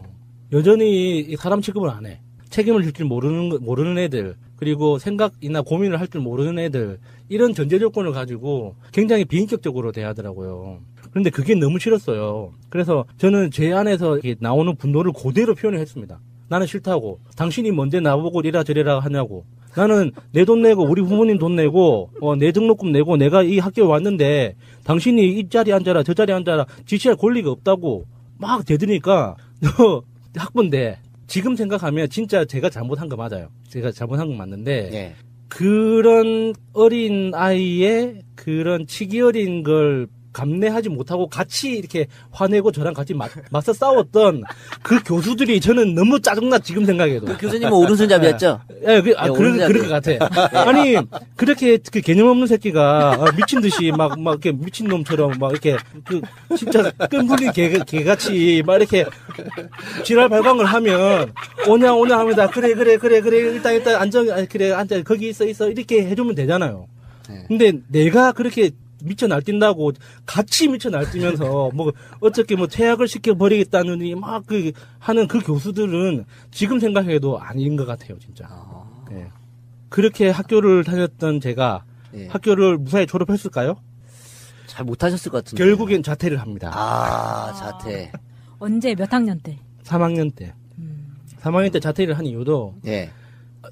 여전히 사람 취급을 안 해. 책임을 질 줄 모르는 애들, 그리고 생각이나 고민을 할 줄 모르는 애들, 이런 전제 조건을 가지고 굉장히 비인격적으로 대하더라고요. 그런데 그게 너무 싫었어요. 그래서 저는 제 안에서 나오는 분노를 그대로 표현을 했습니다. 나는 싫다고. 당신이 뭔데 나보고 이라 저래라 하냐고. 나는 내 돈 내고 우리 부모님 돈 내고 내 등록금 내고 내가 이 학교에 왔는데 당신이 이 자리에 앉아라 저 자리에 앉아라 지시할 권리가 없다고 막 대드니까 너 학부인데 지금 생각하면 진짜 제가 잘못한 거 맞아요. 제가 잘못한 건 맞는데 그런 어린 아이의 그런 치기 어린 걸 감내하지 못하고 같이 이렇게 화내고 저랑 같이 맞서 싸웠던 그 교수들이 저는 너무 짜증나 지금 생각해도. 그 교수님은 오른손잡이였죠? 예, 그럴 것 같아. 아니 그렇게 그 개념 없는 새끼가 미친 듯이 막 이렇게 미친 놈처럼 막 이렇게 그 진짜 끈 풀린 개같이 막 이렇게 지랄 발광을 하면 오냐 합니다. 그래 일단 앉아 거기 있어 이렇게 해주면 되잖아요. 근데 내가 그렇게 미쳐 날뛴다고 같이 미쳐 날뛰면서 뭐 어떻게 뭐 퇴학을 시켜버리겠다느니 막 하는 그 교수들은 지금 생각해도 아닌 것 같아요, 진짜. 네. 그렇게 학교를 다녔던 제가 학교를 무사히 졸업했을까요? 잘 못하셨을 것 같은데. 결국엔 자퇴를 합니다. 자퇴. 언제 몇 학년 때? 3학년 때. 3학년 때 자퇴를 한 이유도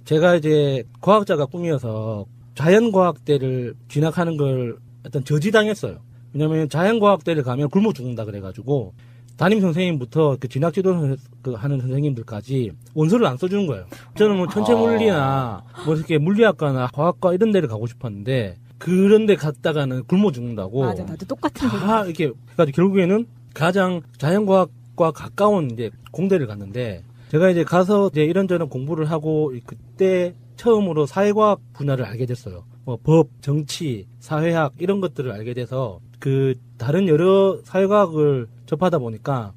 제가 이제 과학자가 꿈이어서 자연과학대를 진학하는 걸 어떤 저지당했어요. 왜냐면 자연과학대를 가면 굶어 죽는다 그래가지고 담임 선생님부터 그 진학 지도 하는 선생님들까지 원서를 안 써주는 거예요. 저는 뭐 천체물리나 뭐 이렇게 물리학과나 과학과 이런 데를 가고 싶었는데 그런 데 갔다가는 굶어 죽는다고. 맞아, 나도 똑같은 소리. 이렇게 해가지고 결국에는 가장 자연과학과 가까운 이제 공대를 갔는데 제가 이제 가서 이제 이런저런 공부를 하고 그때 처음으로 사회과학 분야를 알게 됐어요. 뭐 법, 정치, 사회학 이런 것들을 알게 돼서 그 다른 여러 사회과학을 접하다 보니까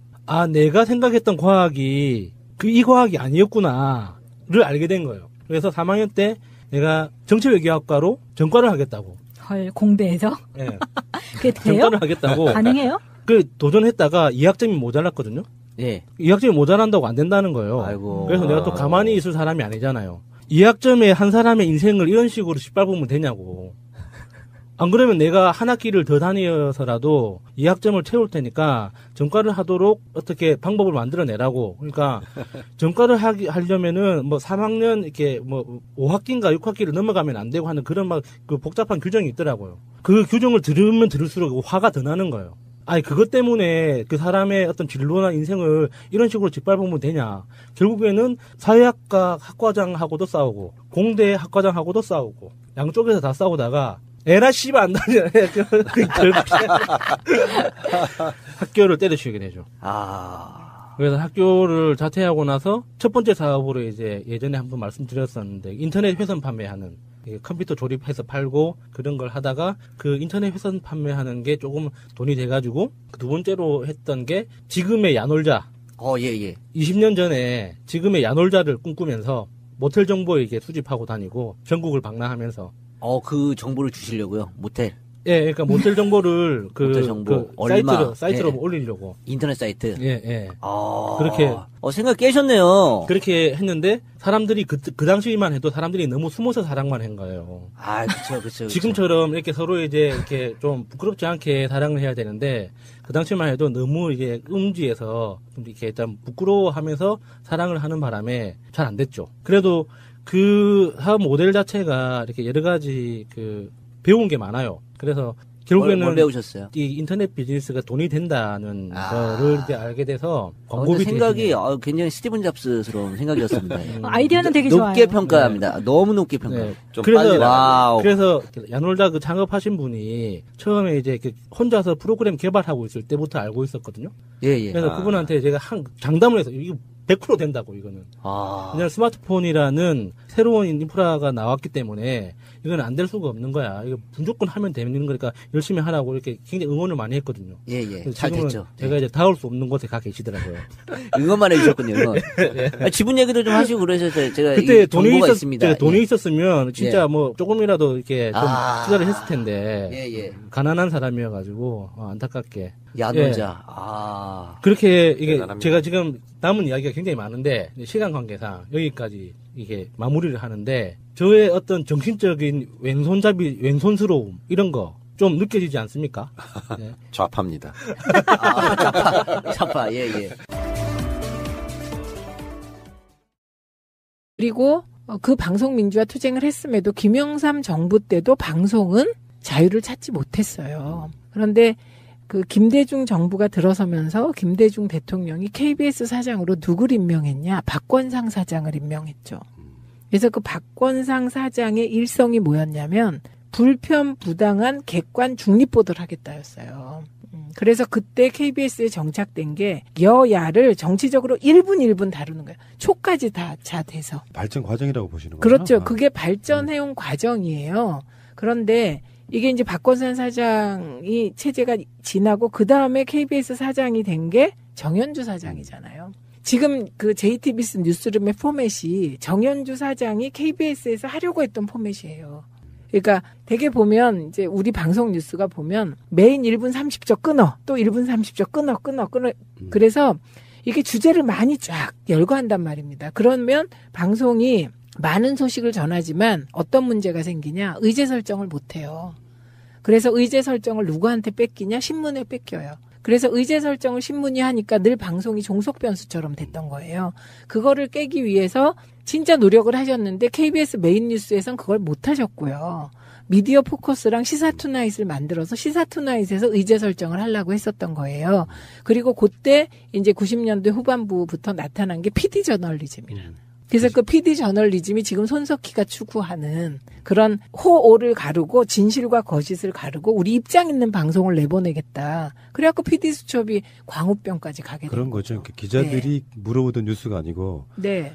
내가 생각했던 과학이 이 과학이 아니었구나를 알게 된 거예요. 그래서 3학년 때 내가 정치외교학과로 전과를 하겠다고. 헐, 공대에서? 네. 그게 돼요? 전과를 하겠다고. 가능해요? 도전했다가 2학점이 모자랐거든요. 2학점이 모자란다고 안 된다는 거예요. 아이고. 그래서 내가 또 가만히 있을 사람이 아니잖아요. 2학점에 한 사람의 인생을 이런 식으로 짓밟으면 되냐고. 안 그러면 내가 한 학기를 더 다녀서라도 2학점을 채울 테니까 전과를 하도록 어떻게 방법을 만들어내라고. 그러니까 전과를 하려면은 뭐 3학년 이렇게 뭐 5학기인가 6학기를 넘어가면 안 되고 하는 그런 막 그 복잡한 규정이 있더라고요. 그 규정을 들으면 들을수록 화가 더 나는 거예요. 그것 때문에 그 사람의 어떤 진로나 인생을 이런 식으로 짓밟으면 되냐. 결국에는 사회학과 학과장하고도 싸우고, 공대 학과장하고도 싸우고, 양쪽에서 다 싸우다가, 에라 씨발 안 다녀. 학교를 때려치우게 되죠. 그래서 학교를 자퇴하고 나서 첫 번째 사업으로 이제 예전에 한번 말씀드렸었는데, 인터넷 회선 판매하는, 컴퓨터 조립해서 팔고 그런 걸 하다가 그 인터넷 회선 판매하는 게 조금 돈이 돼가지고 두 번째로 했던 게 지금의 야놀자. 20년 전에 지금의 야놀자를 꿈꾸면서 모텔 정보 이렇게 수집하고 다니고 전국을 방랑하면서. 그 정보를 주시려고요? 모텔? 예, 그러니까 모텔 정보를 모텔 정보 사이트로 올리려고. 인터넷 사이트? 예. 그렇게. 생각 깨셨네요. 그렇게 했는데, 사람들이 그 당시만 해도 사람들이 너무 숨어서 사랑만 한 거예요. 그쵸. 지금처럼 이렇게 서로 이제 이렇게 좀 부끄럽지 않게 사랑을 해야 되는데, 그 당시만 해도 너무 이제 음지에서 이렇게 좀 부끄러워하면서 사랑을 하는 바람에 잘 안 됐죠. 그래도 그 사업 모델 자체가 이렇게 여러 가지 배운 게 많아요. 그래서 결국에는 뭘 배우셨어요? 이 인터넷 비즈니스가 돈이 된다는 거를 이제 알게 돼서 근데 생각이 굉장히 스티븐 잡스스러운 생각이었습니다. 아이디어는 되게 좋아요. 높게 평가합니다. 너무 높게 평가. 네. 좀 그래서 와우. 그래서 야놀다 그 창업하신 분이 처음에 이제 혼자서 프로그램 개발하고 있을 때부터 알고 있었거든요. 예. 그래서 그분한테 제가 장담을 해서 이거 100% 된다고 이거는. 왜냐면 스마트폰이라는 새로운 인프라가 나왔기 때문에 이건 안 될 수가 없는 거야. 이거 무조건 하면 되는 거니까 열심히 하라고 이렇게 굉장히 응원을 많이 했거든요. 예. 잘 됐죠. 제가 이제 닿을 수 없는 곳에 가 계시더라고요. 응원만 해주셨군요. 네. 지분 얘기도 좀 하시고 그러셔서 제가 그때 있습니다. 돈이 있었으면 진짜 뭐 조금이라도 이렇게 좀 투자를 했을 텐데 예. 가난한 사람이어가지고 안타깝게. 야놀자. 그렇게 이게 대단합니다. 제가 지금 남은 이야기가 굉장히 많은데 시간 관계상 여기까지 이게 마무리를 하는데 저의 어떤 정신적인 왼손스러움 이런 거 좀 느껴지지 않습니까? 네. 좌파입니다. 좌파. 예. 그리고 그 방송 민주화 투쟁을 했음에도 김영삼 정부 때도 방송은 자유를 찾지 못했어요. 그런데 그 김대중 정부가 들어서면서 김대중 대통령이 KBS 사장으로 누굴 임명했냐? 박권상 사장을 임명했죠. 그래서 그 박권상 사장의 일성이 뭐였냐면 불편부당한 객관 중립보도를 하겠다였어요. 그래서 그때 KBS에 정착된 게 여야를 정치적으로 1분 다루는 거예요. 초까지 다 돼서. 발전 과정이라고 보시는 거죠? 그렇죠. 그게 발전해온 과정이에요. 그런데 이게 이제 박권산 사장이 체제가 지나고 그 다음에 KBS 사장이 된 게 정현주 사장이잖아요. 지금 그 JTBC 뉴스룸의 포맷이 정현주 사장이 KBS에서 하려고 했던 포맷이에요. 그러니까 되게 보면 이제 우리 방송 뉴스가 보면 메인 1분 30초 끊어. 또 1분 30초 끊어. 그래서 이게 주제를 많이 쫙 열거한단 말입니다. 그러면 방송이 많은 소식을 전하지만 어떤 문제가 생기냐? 의제 설정을 못 해요. 그래서 의제 설정을 누구한테 뺏기냐? 신문에 뺏겨요. 그래서 의제 설정을 신문이 하니까 늘 방송이 종속 변수처럼 됐던 거예요. 그거를 깨기 위해서 진짜 노력을 하셨는데 KBS 메인 뉴스에선 그걸 못 하셨고요. 미디어 포커스랑 시사투나잇을 만들어서 시사투나잇에서 의제 설정을 하려고 했었던 거예요. 그리고 그때 이제 90년대 후반부부터 나타난 게 PD 저널리즘이라는. 그래서 그 PD 저널리즘이 지금 손석희가 추구하는 그런 호오를 가르고 진실과 거짓을 가르고 우리 입장 있는 방송을 내보내겠다. 그래갖고 PD 수첩이 광우병까지 가게 된 그런 거죠. 기자들이 물어보던 뉴스가 아니고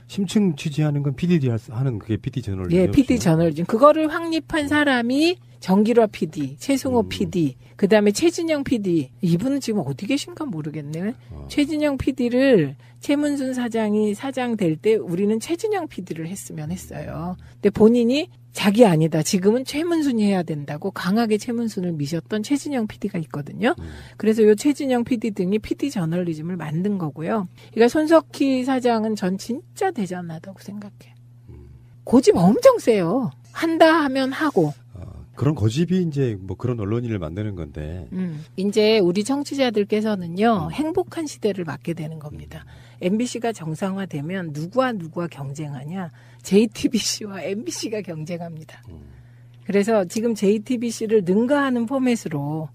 심층 취재하는 건 PD들이 하는 그게 PD 저널리즘. 예, PD 저널리즘. 그거를 확립한 사람이 정기화 PD, 최승호 PD, 그 다음에 최진영 PD. 이분은 지금 어디 계신가 모르겠네. 최진영 PD를 최문순 사장이 사장 될 때 우리는 최진영 PD를 했으면 했어요. 근데 본인이 자기 아니다. 지금은 최문순이 해야 된다고 강하게 최문순을 미셨던 최진영 PD가 있거든요. 그래서 요 최진영 PD 등이 PD 저널리즘을 만든 거고요. 그러니까 손석희 사장은 전 진짜 대단하다고 생각해. 고집 엄청 세요. 한다 하면 하고. 그런 고집이 이제 뭐 그런 언론인을 만드는 건데. 이제 우리 청취자들께서는요, 행복한 시대를 맞게 되는 겁니다. MBC가 정상화되면 누구와 경쟁하냐? JTBC와 MBC가 경쟁합니다. 그래서 지금 JTBC를 능가하는 포맷으로,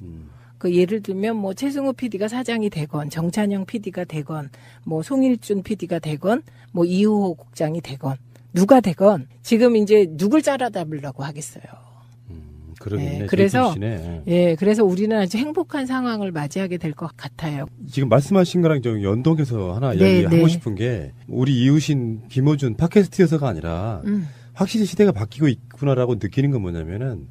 그 예를 들면 뭐 최승호 PD가 사장이 되건, 정찬영 PD가 되건, 뭐 송일준 PD가 되건, 뭐 이우호 국장이 되건, 누가 되건, 지금 이제 누굴 짜라잡으려고 하겠어요. 그러겠네. 그래서 JTBC네. 그래서 우리는 아주 행복한 상황을 맞이하게 될 것 같아요. 지금 말씀하신 거랑 좀 연동해서 하나 이야기하고 싶은 게 우리 이웃인 김어준 팟캐스트여서가 아니라 확실히 시대가 바뀌고 있구나라고 느끼는 건 뭐냐면은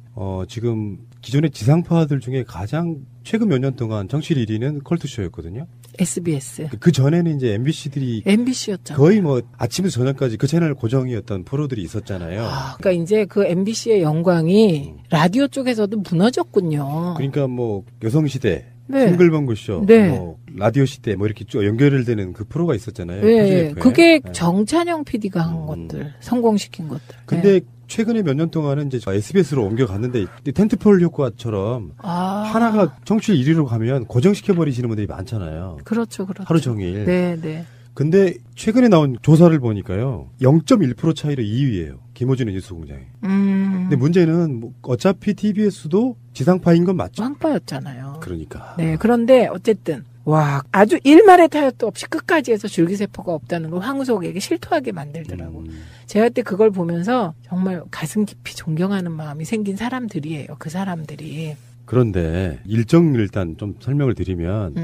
지금 기존의 지상파들 중에 가장 최근 몇 년 동안 정치 1위는 컬투쇼였거든요. SBS. 그 전에는 이제 MBC였잖아요. 거의 뭐 아침부터 저녁까지 그 채널 고정이었던 프로들이 있었잖아요. 그러니까 이제 그 MBC의 영광이 라디오 쪽에서도 무너졌군요. 그러니까 뭐 여성시대, 싱글벙글쇼, 뭐 라디오 시대 뭐 이렇게 쭉 연결되는 그 프로가 있었잖아요. 네, 그게 정찬영 PD가 한 것들, 성공시킨 것들. 근데 최근에 몇 년 동안은 이제 SBS로 옮겨갔는데 텐트폴 효과처럼 하나가 청취율 1위로 가면 고정시켜버리시는 분들이 많잖아요. 그렇죠. 하루 종일. 네. 근데 최근에 나온 조사를 보니까요. 0.1% 차이로 2위예요. 김호준의 뉴스공장이. 근데 문제는 뭐 어차피 TBS도 지상파인 건 맞죠? 지상파였잖아요. 그러니까. 네, 그런데 어쨌든 와 아주 일말의 타협도 없이 끝까지 해서 줄기세포가 없다는 걸 황우석에게 실토하게 만들더라고. 제가 그때 그걸 보면서 정말 가슴 깊이 존경하는 마음이 생긴 사람들이에요. 그 사람들이. 그런데 일정을 일단 좀 설명을 드리면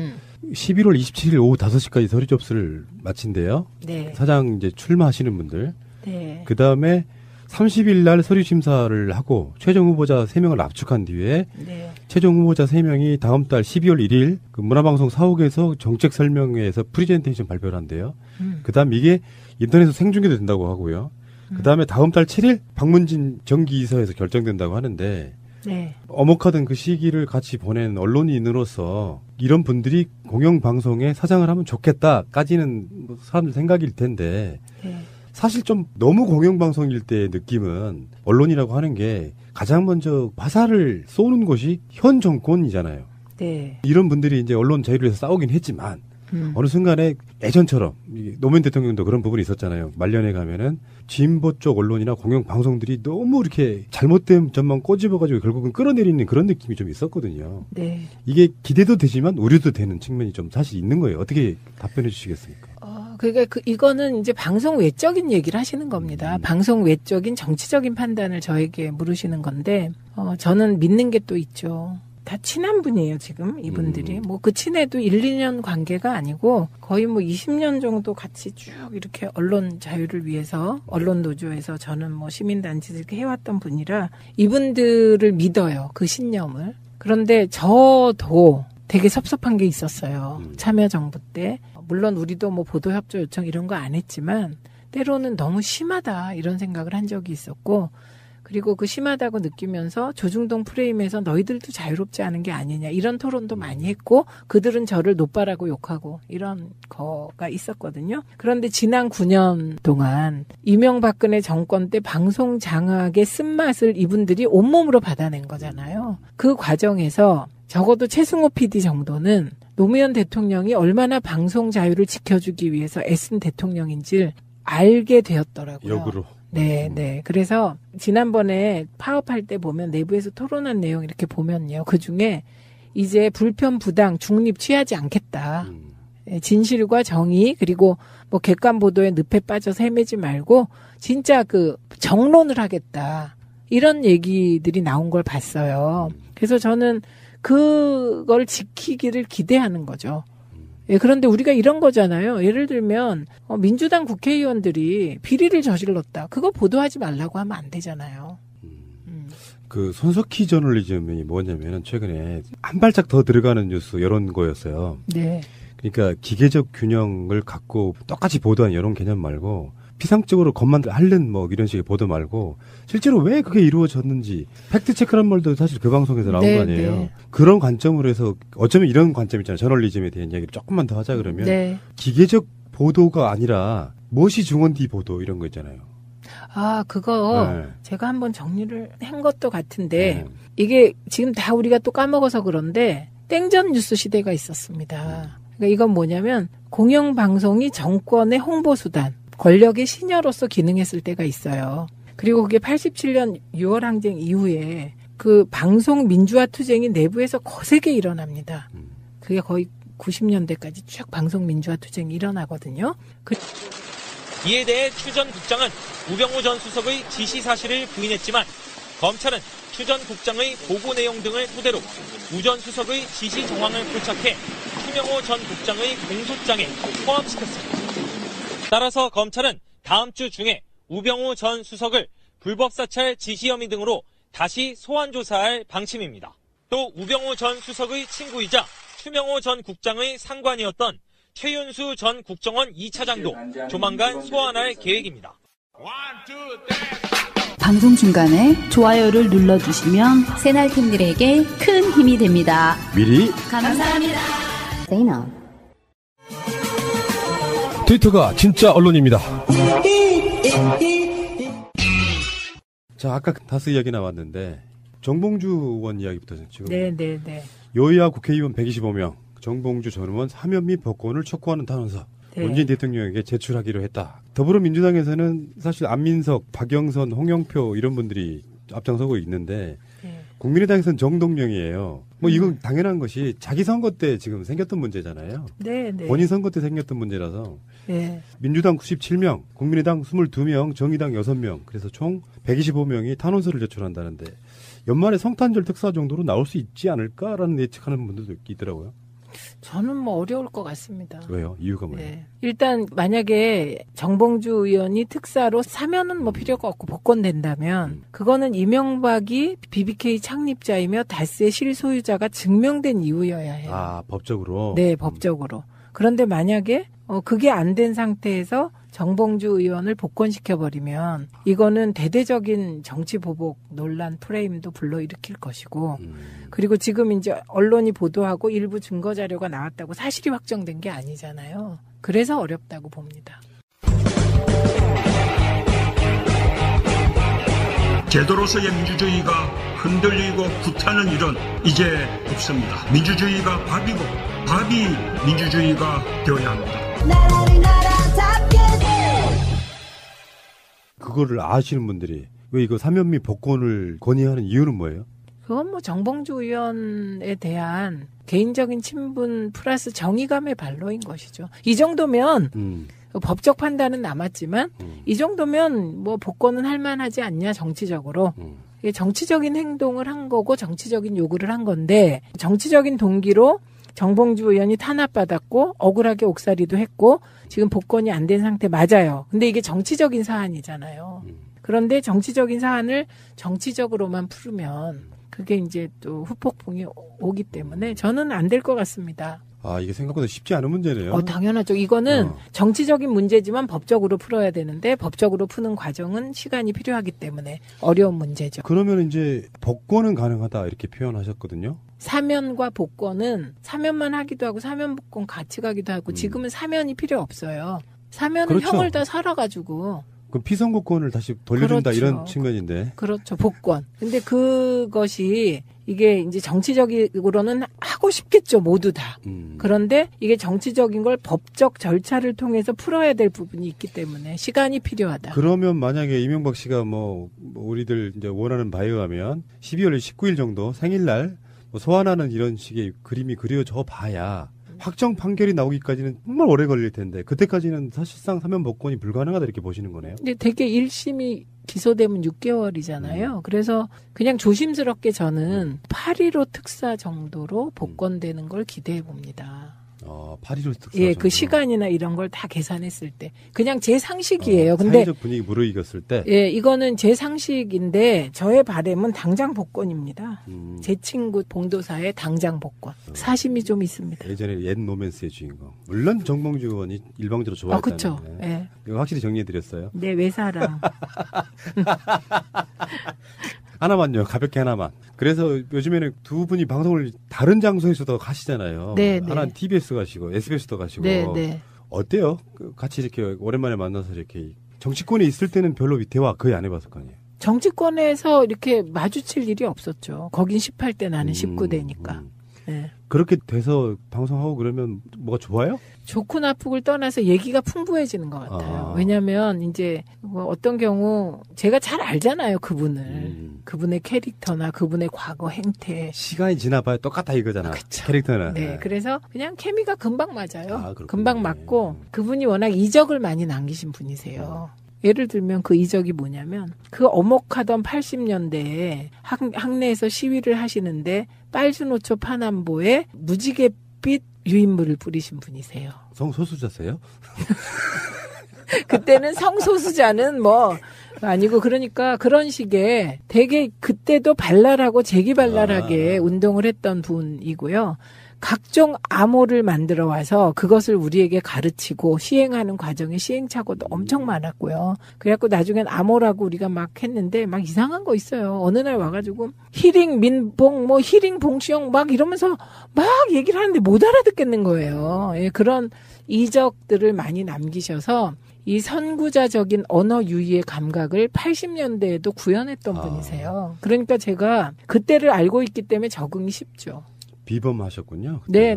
11월 27일 오후 5시까지 서류 접수를 마친대요. 네. 사장 이제 출마하시는 분들. 네. 그다음에 30일 날 서류 심사를 하고 최종 후보자 3명을 압축한 뒤에 네. 최종 후보자 3명이 다음 달 12월 1일 그 문화방송 사옥에서 정책 설명회에서 프리젠테이션 발표를 한대요. 그다음 이게 인터넷에서 생중계도 된다고 하고요. 그다음에 다음 달 7일 박문진 정기이사에서 결정된다고 하는데 네. 어목하던 그 시기를 같이 보낸 언론인으로서 이런 분들이 공영방송에 사장을 하면 좋겠다까지는 뭐 사람들 생각일 텐데 네. 사실 좀 너무 공영방송일 때의 느낌은 언론이라고 하는 게 가장 먼저 화살을 쏘는 곳이 현 정권이잖아요. 네. 이런 분들이 이제 언론 자유를 위해서 싸우긴 했지만 어느 순간에 예전처럼 노무현 대통령도 그런 부분이 있었잖아요. 말년에 가면은 진보 쪽 언론이나 공영방송들이 너무 이렇게 잘못된 점만 꼬집어가지고 결국은 끌어내리는 그런 느낌이 좀 있었거든요. 네. 이게 기대도 되지만 우려도 되는 측면이 좀 사실 있는 거예요. 어떻게 답변해 주시겠습니까? 그러니까 이거는 이제 방송 외적인 얘기를 하시는 겁니다. 방송 외적인 정치적인 판단을 저에게 물으시는 건데, 저는 믿는 게 또 있죠. 다 친한 분이에요, 지금, 이분들이. 뭐, 그 친해도 1, 2년 관계가 아니고, 거의 뭐 20년 정도 같이 쭉 이렇게 언론 자유를 위해서, 언론 노조에서 저는 뭐 시민단체에서 이렇게 해왔던 분이라, 이분들을 믿어요, 그 신념을. 그런데 저도 되게 섭섭한 게 있었어요. 참여정부 때. 물론 우리도 뭐 보도협조 요청 이런 거 안 했지만, 때로는 너무 심하다, 이런 생각을 한 적이 있었고, 그리고 그 심하다고 느끼면서 조중동 프레임에서 너희들도 자유롭지 않은 게 아니냐 이런 토론도 많이 했고 그들은 저를 노빠라고 욕하고 이런 거가 있었거든요. 그런데 지난 9년 동안 이명박근혜 정권 때 방송 장악의 쓴맛을 이분들이 온몸으로 받아낸 거잖아요. 그 과정에서 적어도 최승호 PD 정도는 노무현 대통령이 얼마나 방송 자유를 지켜주기 위해서 애쓴 대통령인지를 알게 되었더라고요. 역으로. 네, 네. 그래서 지난번에 파업할 때 보면 내부에서 토론한 내용 이렇게 보면요. 그 중에 이제 불편, 부당, 중립 취하지 않겠다. 진실과 정의 그리고 뭐 객관 보도에 늪에 빠져서 헤매지 말고 진짜 그 정론을 하겠다. 이런 얘기들이 나온 걸 봤어요. 그래서 저는 그걸 지키기를 기대하는 거죠. 예, 그런데 우리가 이런 거잖아요. 예를 들면 민주당 국회의원들이 비리를 저질렀다. 그거 보도하지 말라고 하면 안 되잖아요. 그 손석희 저널리즘이 뭐냐면은 최근에 한 발짝 더 들어가는 뉴스 이런 거였어요. 네. 그러니까 기계적 균형을 갖고 똑같이 보도한 이런 개념 말고 피상적으로 겉만 핥는 뭐 이런 식의 보도 말고 실제로 왜 그게 이루어졌는지 팩트 체크란 말도 사실 그 방송에서 나온 거 아니에요. 네. 그런 관점으로 해서 어쩌면 이런 관점 있잖아요. 저널리즘에 대한 이야기를 조금만 더 하자 그러면 네. 기계적 보도가 아니라 무엇이 중원디 보도 이런 거 있잖아요. 아, 그거 네. 제가 한번 정리를 한 것도 같은데 이게 지금 다 우리가 또 까먹어서 그런데 땡전 뉴스 시대가 있었습니다. 그러니까 이건 뭐냐면 공영방송이 정권의 홍보수단 권력의 시녀로서 기능했을 때가 있어요. 그리고 그게 87년 6월 항쟁 이후에 그 방송 민주화 투쟁이 내부에서 거세게 일어납니다. 그게 거의 90년대까지 쭉 방송 민주화 투쟁이 일어나거든요. 이에 대해 추 전 국장은 우병우 전 수석의 지시 사실을 부인했지만 검찰은 추 전 국장의 보고 내용 등을 토대로 우 전 수석의 지시 정황을 포착해 추명호 전 국장의 공소장에 포함시켰습니다. 따라서 검찰은 다음 주 중에 우병우 전 수석을 불법 사찰 지시 혐의 등으로 다시 소환 조사할 방침입니다. 또 우병우 전 수석의 친구이자 추명호 전 국장의 상관이었던 최윤수 전 국정원 2차장도 조만간 소환할 계획입니다. 방송 중간에 좋아요를 눌러주시면 새날팀들에게 큰 힘이 됩니다. 미리 감사합니다. 트위터가 진짜 언론입니다. 자, 아까 다스 이야기 나왔는데 정봉주 의원 이야기부터 지금. 네. 여야 국회의원 125명, 정봉주 전 의원 사면 및 복권을 촉구하는 탄원서. 네. 문재인 대통령에게 제출하기로 했다. 더불어민주당에서는 사실 안민석, 박영선, 홍영표 이런 분들이 앞장서고 있는데 네. 국민의당에서는 정동영이에요. 뭐 이건 당연한 것이 자기 선거 때 지금 생겼던 문제잖아요. 네, 네. 본인 선거 때 생겼던 문제라서 네. 민주당 97명, 국민의당 22명, 정의당 6명 그래서 총 125명이 탄원서를 제출한다는데 연말에 성탄절 특사 정도로 나올 수 있지 않을까라는 예측하는 분들도 있더라고요. 저는 뭐 어려울 것 같습니다. 왜요? 이유가 뭐예요? 네. 일단 만약에 정봉주 의원이 특사로 사면은 뭐 필요가 없고 복권된다면 그거는 이명박이 BBK 창립자이며 다스의 실소유자가 증명된 이유여야 해요. 아, 법적으로? 네, 법적으로. 그런데 만약에 그게 안 된 상태에서 정봉주 의원을 복권시켜버리면 이거는 대대적인 정치 보복 논란 프레임도 불러일으킬 것이고 그리고 지금 이제 언론이 보도하고 일부 증거 자료가 나왔다고 사실이 확정된 게 아니잖아요. 그래서 어렵다고 봅니다. 제도로서의 민주주의가 흔들리고 구타는 일은 이제 없습니다. 민주주의가 밥이고 밥이 민주주의가 되어야 합니다. 그거를 아시는 분들이 왜 이거 사면미 복권을 건의하는 이유는 뭐예요? 그건 뭐 정봉주 의원에 대한 개인적인 친분 플러스 정의감의 발로인 것이죠. 이 정도면 법적 판단은 남았지만 이 정도면 뭐 복권은 할 만하지 않냐 정치적으로. 정치적인 행동을 한 거고 정치적인 요구를 한 건데 정치적인 동기로 정봉주 의원이 탄압받았고 억울하게 옥살이도 했고 지금 복권이 안 된 상태 맞아요. 근데 이게 정치적인 사안이잖아요. 그런데 정치적인 사안을 정치적으로만 풀으면 그게 이제 또 후폭풍이 오기 때문에 저는 안 될 것 같습니다. 아, 이게 생각보다 쉽지 않은 문제네요. 당연하죠. 이거는 정치적인 문제지만 법적으로 풀어야 되는데 법적으로 푸는 과정은 시간이 필요하기 때문에 어려운 문제죠. 그러면 이제 복권은 가능하다 이렇게 표현하셨거든요. 사면과 복권은 사면만 하기도 하고 사면 복권 같이 가기도 하고 지금은 사면이 필요 없어요. 사면은 그렇죠. 형을 다 살아가지고. 그럼 피선거권을 다시 돌려준다 그렇죠. 이런 측면인데. 그렇죠. 복권. 근데 그것이 이게 이제 정치적으로는 하고 싶겠죠. 모두 다. 그런데 이게 정치적인 걸 법적 절차를 통해서 풀어야 될 부분이 있기 때문에 시간이 필요하다. 그러면 만약에 이명박 씨가 뭐 우리들 이제 원하는 바에 의하면 12월 19일 정도 생일날 뭐 소환하는 이런 식의 그림이 그려져 봐야 확정 판결이 나오기까지는 정말 오래 걸릴 텐데 그때까지는 사실상 사면 복권이 불가능하다 이렇게 보시는 거네요. 근데 되게 1심이 기소되면 6개월이잖아요. 그래서 그냥 조심스럽게 저는 8.15 특사 정도로 복권되는 걸 기대해 봅니다. 8.15 특사 예, 정도. 그 시간이나 이런 걸 다 계산했을 때 그냥 제 상식이에요. 근데 사회적 분위기 무르익었을 때. 예, 이거는 제 상식인데 저의 바람은 당장 복권입니다. 제 친구 봉도사의 당장 복권. 사심이 좀 있습니다. 예전에 옛 로맨스의 주인공. 물론 정봉주 의원이 일방적으로 좋아했다는. 그렇죠. 예. 이거 확실히 정리해드렸어요. 네, 외사랑. 하나만요. 가볍게 하나만. 그래서 요즘에는 두 분이 방송을 다른 장소에서도 가시잖아요. 네, 하나는 네. TBS 가시고 SBS도 가시고. 네, 네. 어때요? 같이 이렇게 오랜만에 만나서 이렇게 정치권에 있을 때는 별로 대화 거의 안 해봤을 거 아니에요. 정치권에서 이렇게 마주칠 일이 없었죠. 거긴 18대 나는 19대니까. 네. 그렇게 돼서 방송하고 그러면 뭐가 좋아요? 좋고 나쁘고를 떠나서 얘기가 풍부해지는 것 같아요. 왜냐하면 이제 뭐 어떤 경우 제가 잘 알잖아요. 그분의 캐릭터나 그분의 과거 행태. 시간이 지나봐야 똑같아 이거잖아. 그쵸. 캐릭터는. 네, 그래서 그냥 케미가 금방 맞아요. 그렇군요. 금방 맞고 그분이 워낙 이적을 많이 남기신 분이세요. 예를 들면 그 이적이 뭐냐면 그 어목하던 80년대에 학내에서 시위를 하시는데 빨주노초 파남보에 무지갯빛 유인물을 뿌리신 분이세요. 성소수자세요? 그때는 성소수자는 뭐 아니고 그러니까 그런 식의 되게 그때도 발랄하고 재기발랄하게 운동을 했던 분이고요. 각종 암호를 만들어 와서 그것을 우리에게 가르치고 시행하는 과정에 시행착오도 엄청 많았고요. 그래갖고 나중엔 암호라고 우리가 막 했는데 막 이상한 거 있어요. 어느 날 와가지고 히링 민봉 뭐 히링 봉시영 막 이러면서 막 얘기를 하는데 못 알아듣겠는 거예요. 예, 그런 이적들을 많이 남기셔서 이 선구자적인 언어 유희의 감각을 80년대에도 구현했던 분이세요. 그러니까 제가 그때를 알고 있기 때문에 적응이 쉽죠. 비범하셨군요. 네.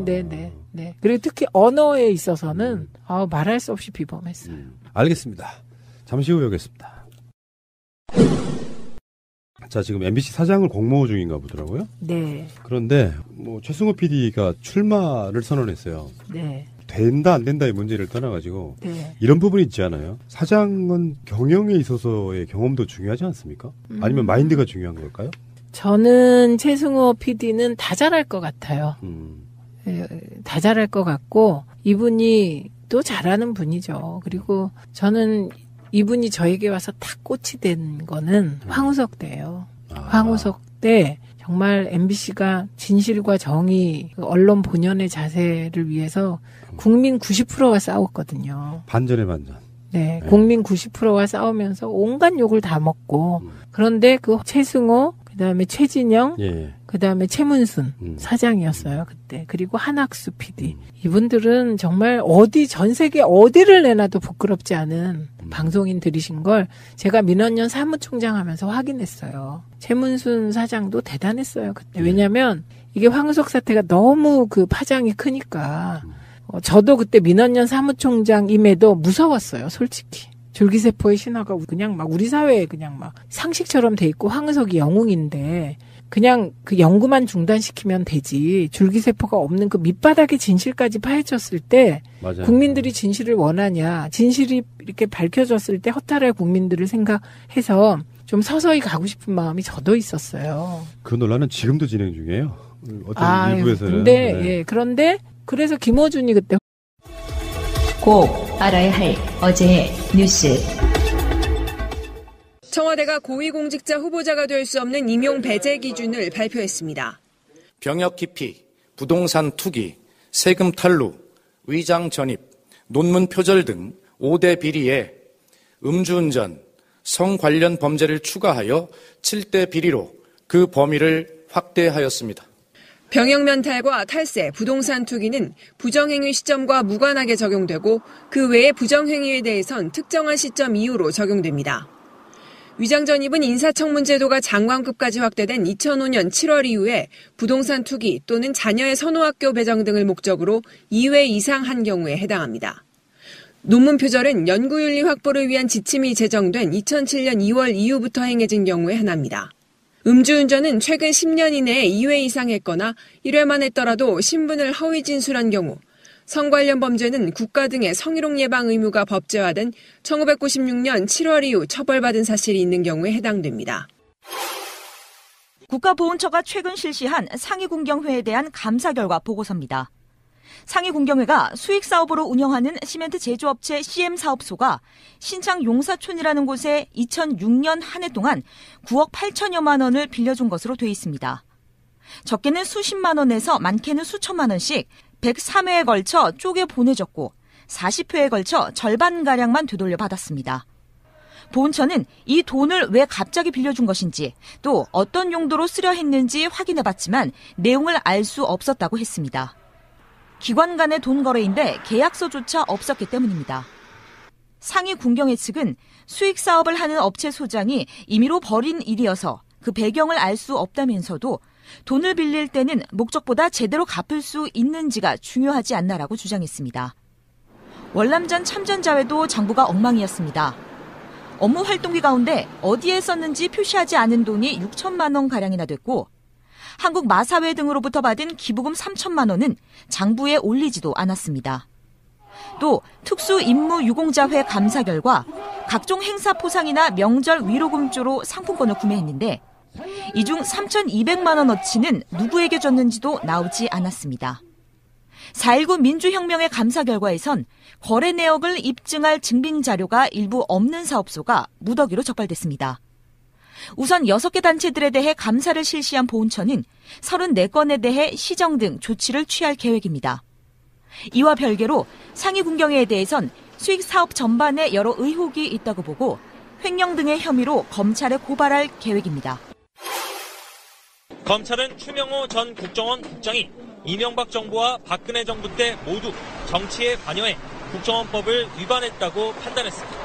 그리고 특히 언어에 있어서는 말할 수 없이 비범했어요. 알겠습니다. 잠시 후에 오겠습니다. 자, 지금 MBC 사장을 공모 중인가 보더라고요. 네. 그런데 최승호 PD가 출마를 선언했어요. 네. 된다 안 된다의 문제를 떠나가지고 네. 이런 부분이 있지 않아요? 사장은 경영에 있어서의 경험도 중요하지 않습니까? 아니면 마인드가 중요한 걸까요? 저는 최승호 PD는 다 잘할 것 같아요. 다 잘할 것 같고 이분이 또 잘하는 분이죠. 그리고 저는 이분이 저에게 와서 딱 꽃이 된 거는 황우석 때예요. 황우석 때 정말 MBC가 진실과 정의, 언론 본연의 자세를 위해서 국민 90%와 싸웠거든요. 반전의 반전. 네, 국민 90%와 싸우면서 온갖 욕을 다 먹고 그런데 그 최승호, 그다음에 최진영, 그다음에 최문순 사장이었어요 그때. 그리고 한학수 PD. 이분들은 정말 전 세계 어디를 내놔도 부끄럽지 않은 방송인들이신 걸 제가 민원연 사무총장 하면서 확인했어요. 최문순 사장도 대단했어요 그때. 왜냐하면 이게 황우석 사태가 너무 그 파장이 크니까 저도 그때 민원연 사무총장임에도 무서웠어요 솔직히. 줄기세포의 신화가 그냥 막 우리 사회에 그냥 막 상식처럼 돼 있고 황우석이 영웅인데 그냥 그 연구만 중단시키면 되지 줄기세포가 없는 그 밑바닥의 진실까지 파헤쳤을 때 맞아요. 국민들이 진실을 원하냐, 진실이 이렇게 밝혀졌을 때 허탈할 국민들을 생각해서 좀 서서히 가고 싶은 마음이 저도 있었어요. 그 논란은 지금도 진행 중이에요. 어떤 일부에서는. 그런데 그래서 김어준이 그때 꼭 알아야 할 어제의 뉴스. 청와대가 고위공직자 후보자가 될 수 없는 임용 배제 기준을 발표했습니다. 병역 기피, 부동산 투기, 세금 탈루, 위장 전입, 논문 표절 등 5대 비리에 음주운전, 성 관련 범죄를 추가하여 7대 비리로 그 범위를 확대하였습니다. 병역 면탈과 탈세, 부동산 투기는 부정행위 시점과 무관하게 적용되고 그 외의 부정행위에 대해선 특정한 시점 이후로 적용됩니다. 위장 전입은 인사청문 제도가 장관급까지 확대된 2005년 7월 이후에 부동산 투기 또는 자녀의 선호학교 배정 등을 목적으로 2회 이상 한 경우에 해당합니다. 논문 표절은 연구윤리 확보를 위한 지침이 제정된 2007년 2월 이후부터 행해진 경우에 하나입니다. 음주운전은 최근 10년 이내에 2회 이상 했거나 1회만 했더라도 신분을 허위 진술한 경우, 성 관련 범죄는 국가 등의 성희롱 예방 의무가 법제화된 1996년 7월 이후 처벌받은 사실이 있는 경우에 해당됩니다. 국가보훈처가 최근 실시한 상위군경회에 대한 감사 결과 보고서입니다. 상위군경회가 수익사업으로 운영하는 시멘트 제조업체 CM사업소가 신창 용사촌이라는 곳에 2006년 한 해 동안 9억 8천여만 원을 빌려준 것으로 돼 있습니다. 적게는 수십만 원에서 많게는 수천만 원씩 103회에 걸쳐 쪼개 보내줬고 40회에 걸쳐 절반가량만 되돌려 받았습니다. 보훈처는 이 돈을 왜 갑자기 빌려준 것인지 또 어떤 용도로 쓰려 했는지 확인해봤지만 내용을 알 수 없었다고 했습니다. 기관 간의 돈 거래인데 계약서조차 없었기 때문입니다. 상위 군경회 측은 수익 사업을 하는 업체 소장이 임의로 벌인 일이어서 그 배경을 알 수 없다면서도 돈을 빌릴 때는 목적보다 제대로 갚을 수 있는지가 중요하지 않나라고 주장했습니다. 월남전 참전자회도 장부가 엉망이었습니다. 업무 활동비 가운데 어디에 썼는지 표시하지 않은 돈이 6천만 원가량이나 됐고 한국 마사회 등으로부터 받은 기부금 3천만 원은 장부에 올리지도 않았습니다. 또 특수임무유공자회 감사 결과 각종 행사 포상이나 명절 위로금조로 상품권을 구매했는데 이 중 3,200만 원어치는 누구에게 줬는지도 나오지 않았습니다. 4.19 민주혁명의 감사 결과에선 거래 내역을 입증할 증빙 자료가 일부 없는 사업소가 무더기로 적발됐습니다. 우선 6개 단체들에 대해 감사를 실시한 보훈처는 34건에 대해 시정 등 조치를 취할 계획입니다. 이와 별개로 상위 군경회에 대해선 수익 사업 전반에 여러 의혹이 있다고 보고 횡령 등의 혐의로 검찰에 고발할 계획입니다. 검찰은 추명호 전 국정원 국장이 이명박 정부와 박근혜 정부 때 모두 정치에 관여해 국정원법을 위반했다고 판단했습니다.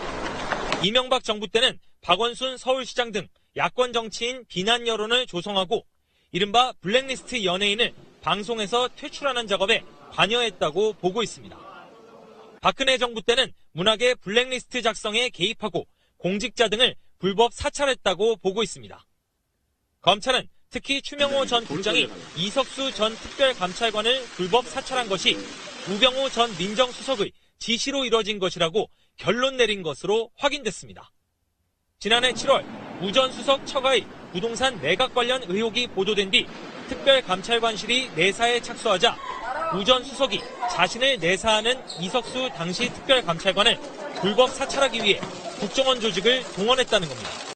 이명박 정부 때는 박원순 서울시장 등 야권 정치인 비난 여론을 조성하고 이른바 블랙리스트 연예인을 방송에서 퇴출하는 작업에 관여했다고 보고 있습니다. 박근혜 정부 때는 문학의 블랙리스트 작성에 개입하고 공직자 등을 불법 사찰했다고 보고 있습니다. 검찰은 특히 추명호 전 국장이 이석수 전 특별감찰관을 불법 사찰한 것이 우병우 전 민정수석의 지시로 이뤄진 것이라고 결론 내린 것으로 확인됐습니다. 지난해 7월 우 전 수석 처가의 부동산 매각 관련 의혹이 보도된 뒤 특별감찰관실이 내사에 착수하자 우 전 수석이 자신을 내사하는 이석수 당시 특별감찰관을 불법 사찰하기 위해 국정원 조직을 동원했다는 겁니다.